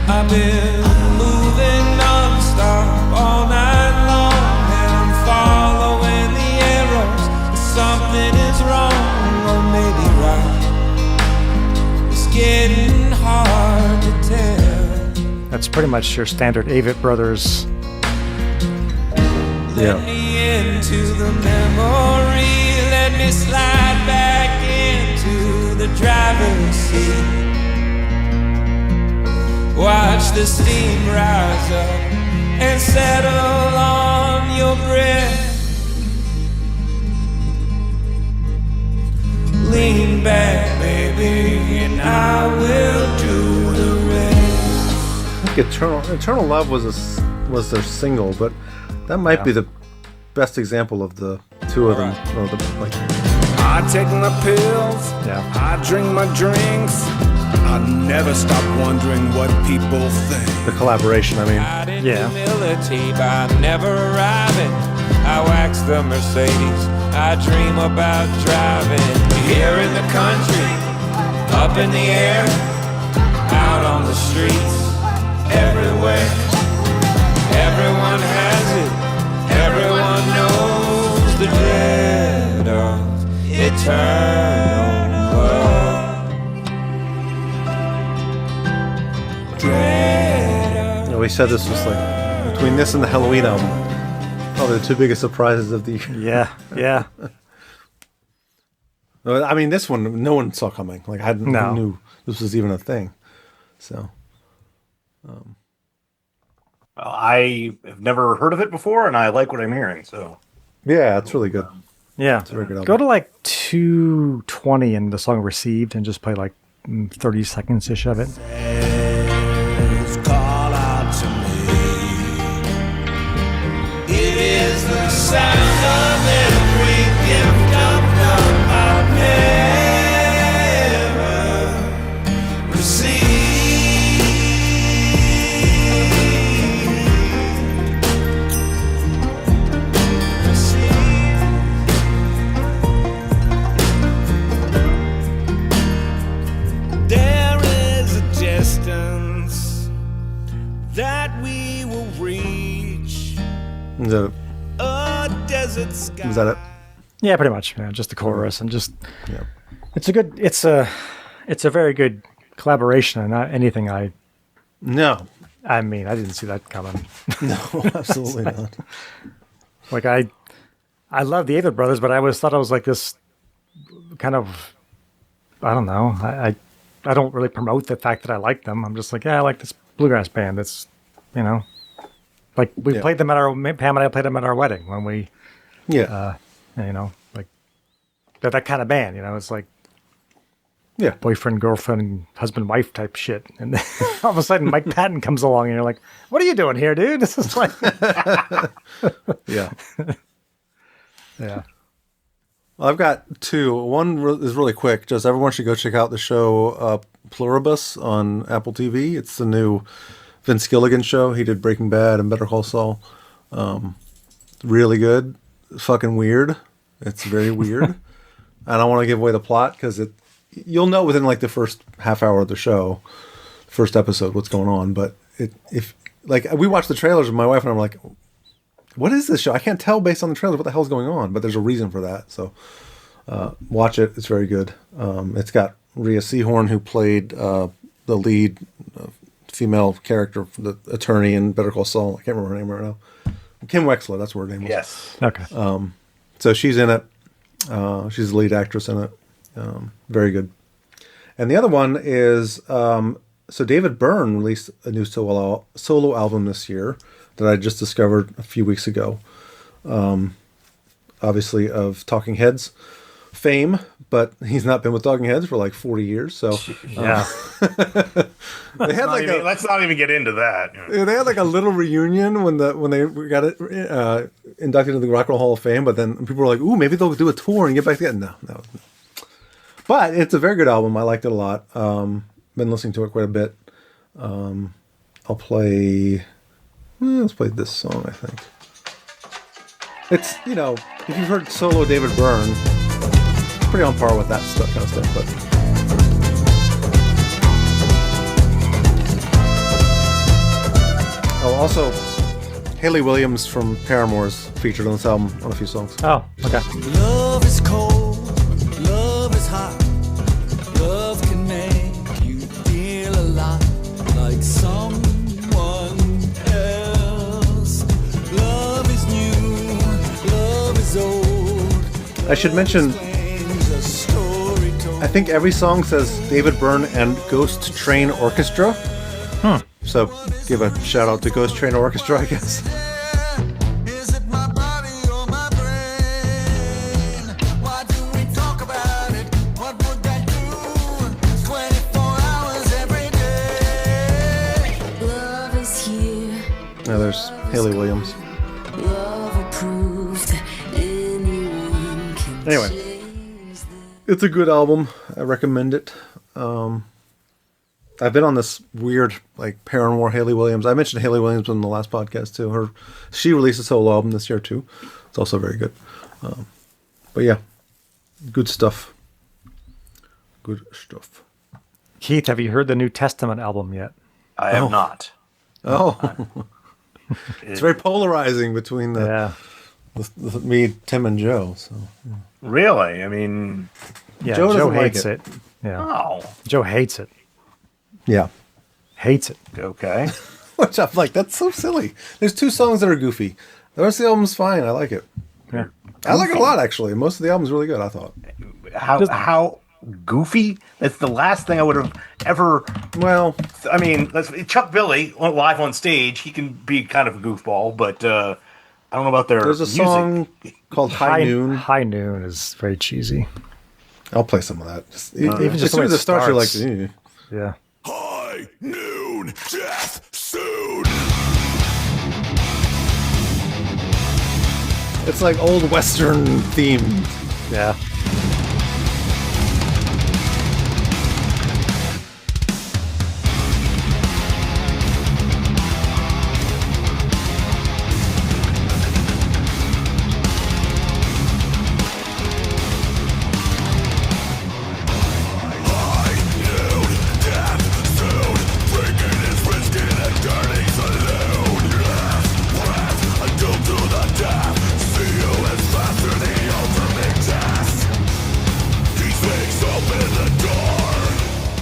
I've been moving non-stop all night long, and I'm following the arrows. Something is wrong, or maybe right. It's getting hard to tell. That's pretty much your standard AVVT brothers. Let me into the memory. Let me slide back into the driver's seat. Watch the steam rise up and settle on your breath. Lean back, baby, and I will do the rest. I think Eternal Love was their single, but that might be the best example of the two of them. Or I take my pills, I drink my drinks. I never stop wondering what people think. the collaboration. I mean, Yeah. Humility by never arriving. I wax the Mercedes. I dream about driving here in the country, up in the air, out on the streets, everywhere. Everyone has it. Everyone knows the dread of eternal love. we said this was like between this and the Halloween album, probably the two biggest surprises of the year. Yeah. I mean, this one no one saw coming. Like I knew this was even a thing. So, I have never heard of it before, and I like what I'm hearing. So, yeah, it's really good. Yeah. It's a very good album. Go to like 2:20 in the song Received and just play like 30 seconds ish of it. Call out to me. It is the sound of every gift of love I've never received. There is a distance that we will reach. Is that it? A desert sky. Is that it? Yeah, pretty much. Yeah, just the chorus and just Yeah. it's a very good collaboration and not anything I No. I mean, I didn't see that coming. No, absolutely not. Like I love the Avett Brothers, but I always thought I was like this kind of, I don't know. I don't really promote the fact that I like them. I'm just like, yeah, I like this bluegrass band. It's, you know, like we played them at Pam and I played them at our wedding when we, you know, like that kind of band, you know, it's like, boyfriend, girlfriend, husband, wife type shit. And then all of a sudden Mike Patton comes along and you're like, what are you doing here, dude? This is like, Yeah. yeah. Well, I've got two. One is really quick. Just everyone should go check out the show Pluribus on Apple TV. It's the new Vince Gilligan show. He did Breaking Bad and Better Call Saul. Really good. Fucking weird. It's very weird. I don't want to give away the plot because you'll know within like the first half hour of the show, first episode, what's going on. But if like we watched the trailers with my wife and I'm like, what is this show? I can't tell based on the trailers what the hell's going on, but there's a reason for that. So watch it. It's very good. It's got Rhea Seehorn, who played the lead female character, the attorney in Better Call Saul. I can't remember her name right now. Kim Wexler, that's what her name was. Yes. Okay. So she's in it. She's the lead actress in it. Very good. And the other one is, so David Byrne released a new solo album this year that I just discovered a few weeks ago. Obviously of Talking Heads fame, but he's not been with Talking Heads for like 40 years. So yeah. They had let's not even get into that. They had like a little reunion when they got it inducted into the Rock and Roll Hall of Fame, but then people were like, "Ooh, maybe they'll do a tour and get back together." No. But it's a very good album. I liked it a lot. Been listening to it quite a bit. I'll play. Let's play this song. I think it's, you know, if you've heard solo David Byrne, pretty on par with that kind of stuff. But also Haley Williams from Paramore's featured on this album on a few songs. Oh, okay. Love is cold, love is hot, love can make you feel a lot like someone else. Love is new, love is old. I should mention, I think every song says David Byrne and Ghost Train Orchestra. So give a shout out to Ghost Train Orchestra, I guess. Now there's Haley Williams. Anyway, it's a good album. I recommend it. I've been on this weird, like, Paramore Haley Williams. I mentioned Haley Williams in the last podcast too. She released a solo album this year too. It's also very good. But yeah, good stuff. Good stuff. Keith, have you heard the New Testament album yet? I have not. Oh, it's very polarizing between the me, Tim, and Joe. So really, I mean, yeah, Joe Joe doesn't like hates it. Yeah, oh, Joe hates it. Yeah, hates it. Okay. Which I'm like, that's so silly. There's 2 songs that are goofy. The rest of the album's fine. I like it. Yeah, I like it a lot actually. Most of the album's really good, I thought. How goofy? That's the last thing I would have ever. Well, I mean, Chuck Billy live on stage. He can be kind of a goofball, but I don't know about their. There's a music. song called High Noon. High Noon is very cheesy. I'll play some of that. Even just as soon as it starts, you're like, ew. Yeah. High noon, death soon. It's like old Western theme. Yeah.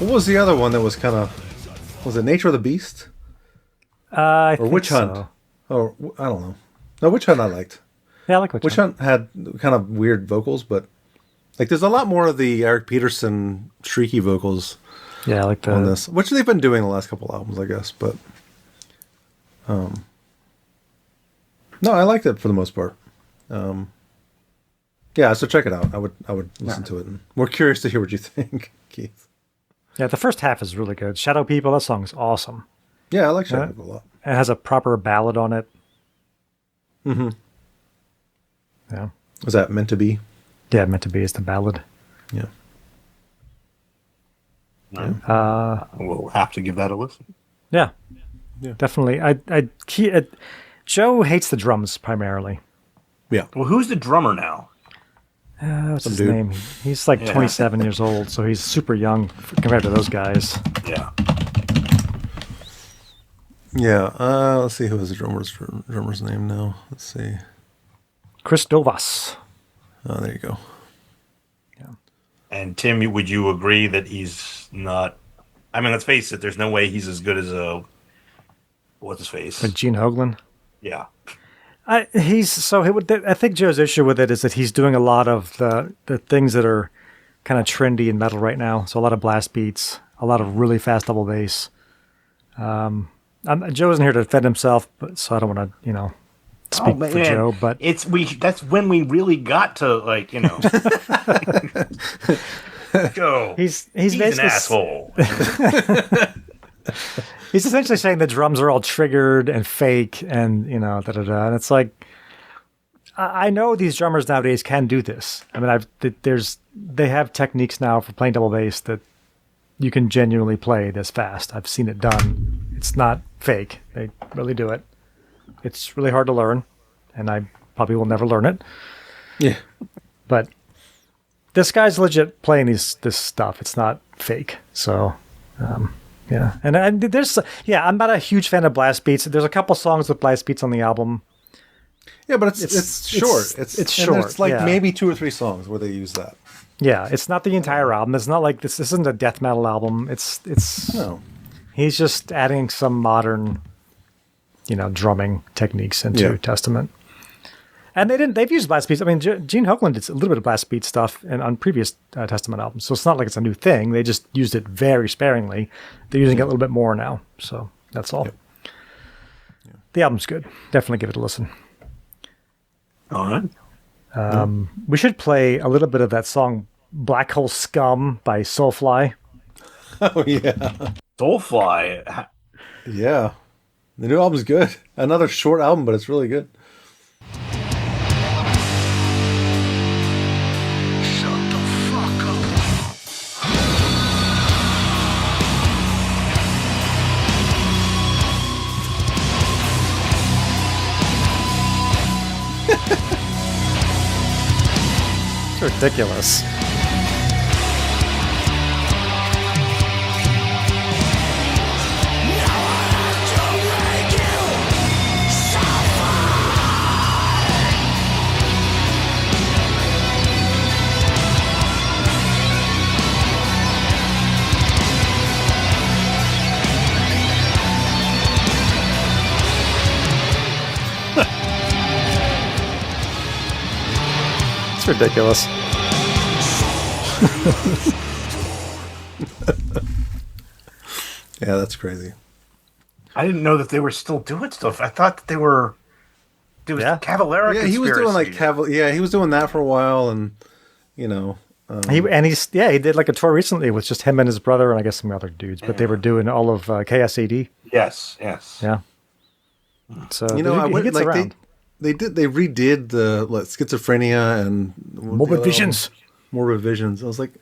What was the other one that was kind of... Was it Nature of the Beast? I Or think Witch Hunt. so. Oh, I don't know. No, Witch Hunt I liked. Yeah, I like Witch Hunt. Witch Hunt had kind of weird vocals, but like there's a lot more of the Eric Peterson shrieky vocals Yeah, I like on this, which they've been doing the last couple albums, I guess. But no, I liked it for the most part. Yeah, so check it out. I would listen to it. And we're curious to hear what you think, Keith. Yeah, the first half is really good. Shadow People, that song is awesome. Yeah, I like Shadow People a lot. It has a proper ballad on it. Mm-hmm. Yeah. Was that Meant to Be? Yeah, Meant to Be is the ballad. Yeah. We'll have to give that a listen. Yeah. Definitely. Joe hates the drums primarily. Yeah. Well, who's the drummer now? What's Some his dude. name? He's like 27 years old, so he's super young compared to those guys. Yeah. Yeah. Let's see who is the drummer's name now. Let's see. Chris Dovas. Oh, there you go. And Tim, would you agree that he's not? I mean, let's face it. There's no way he's as good as what's his face? Like Gene Hoglan. Yeah. I think Joe's issue with it is that he's doing a lot of the things that are kind of trendy in metal right now. So a lot of blast beats, a lot of really fast double bass. Joe isn't here to defend himself, so I don't want to, speak for Joe. But that's when we really got to Joe. He's an asshole. He's essentially saying the drums are all triggered and fake, and And it's like, I know these drummers nowadays can do this. I mean, they have techniques now for playing double bass that you can genuinely play this fast. I've seen it done. It's not fake. They really do it. It's really hard to learn, and I probably will never learn it. Yeah. But this guy's legit playing this stuff. It's not fake. So, yeah. And I'm not a huge fan of blast beats. There's a couple songs with blast beats on the album. Yeah, but it's short. It's short. It's like maybe 2 or 3 songs where they use that. Yeah, it's not the entire album. It's not like this isn't a death metal album. It's no. He's just adding some modern, drumming techniques into Testament. And they've used blast beats. I mean, Gene Hoglan did a little bit of blast beat stuff on previous Testament albums. So it's not like it's a new thing. They just used it very sparingly. They're using it a little bit more now. So that's all. Yep. Yeah. The album's good. Definitely give it a listen. All right. We should play a little bit of that song Black Hole Scum by Soulfly. Oh, yeah. Soulfly. Yeah. The new album's good. Another short album, but it's really good. It's ridiculous. It's ridiculous. Yeah, that's crazy. I didn't know that they were still doing stuff. I thought that they were. It was Cavalera. Yeah, he was doing like he was doing that for a while, and he did like a tour recently with just him and his brother and I guess some other dudes, but they were doing all of KSAD. Yes. Yeah. So he gets around. They redid the Schizophrenia and Morbid Visions. Morbid Visions. I was like,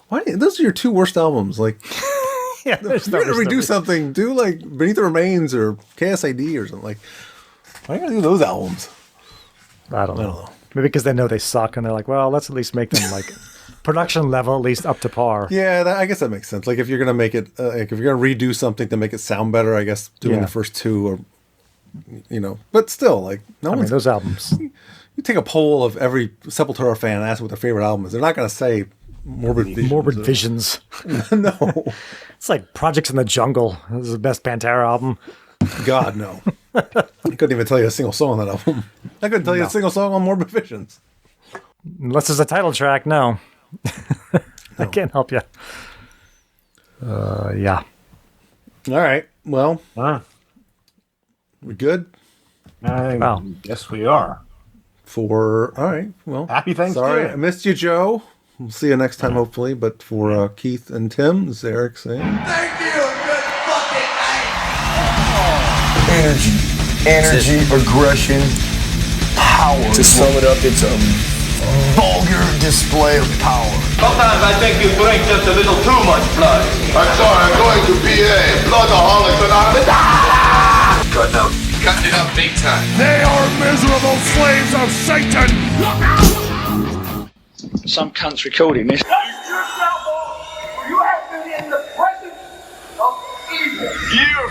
why? Those are your 2 worst albums. Like, yeah, if you're gonna redo something, do like Beneath the Remains or KSID or something. Like, why are you gonna do those albums? I don't know. Maybe because they know they suck and they're like, well, let's at least make them like production level, at least up to par. Yeah, I guess that makes sense. Like if you're gonna make it, like if you're gonna redo something to make it sound better, I guess doing the first 2 or. But still, like those albums. You take a poll of every Sepultura fan and ask what their favorite album is. They're not going to say Morbid Visions. Morbid Visions. No, it's like Projects in the Jungle. This is the best Pantera album. God, no. I couldn't even tell you a single song on that album. I couldn't tell you a single song on Morbid Visions. Unless it's a title track, no. I can't help you. Yeah. All right. Well, we good? I guess we are. All right. Well, Happy Thanksgiving. Sorry, I missed you, Joe. We'll see you next time, hopefully. But for Keith and Tim, this is Eric saying... Thank you. Good fucking night. Energy, aggression, power. To sum it up, it's a vulgar display of power. Sometimes I think you drink just a little too much blood. I'm sorry, I'm going to PA. Bloodaholics Anonymous. Good note. Cutting it up big time. They are miserable slaves of Satan. Some cunt's recording this. You have been in the presence of evil. You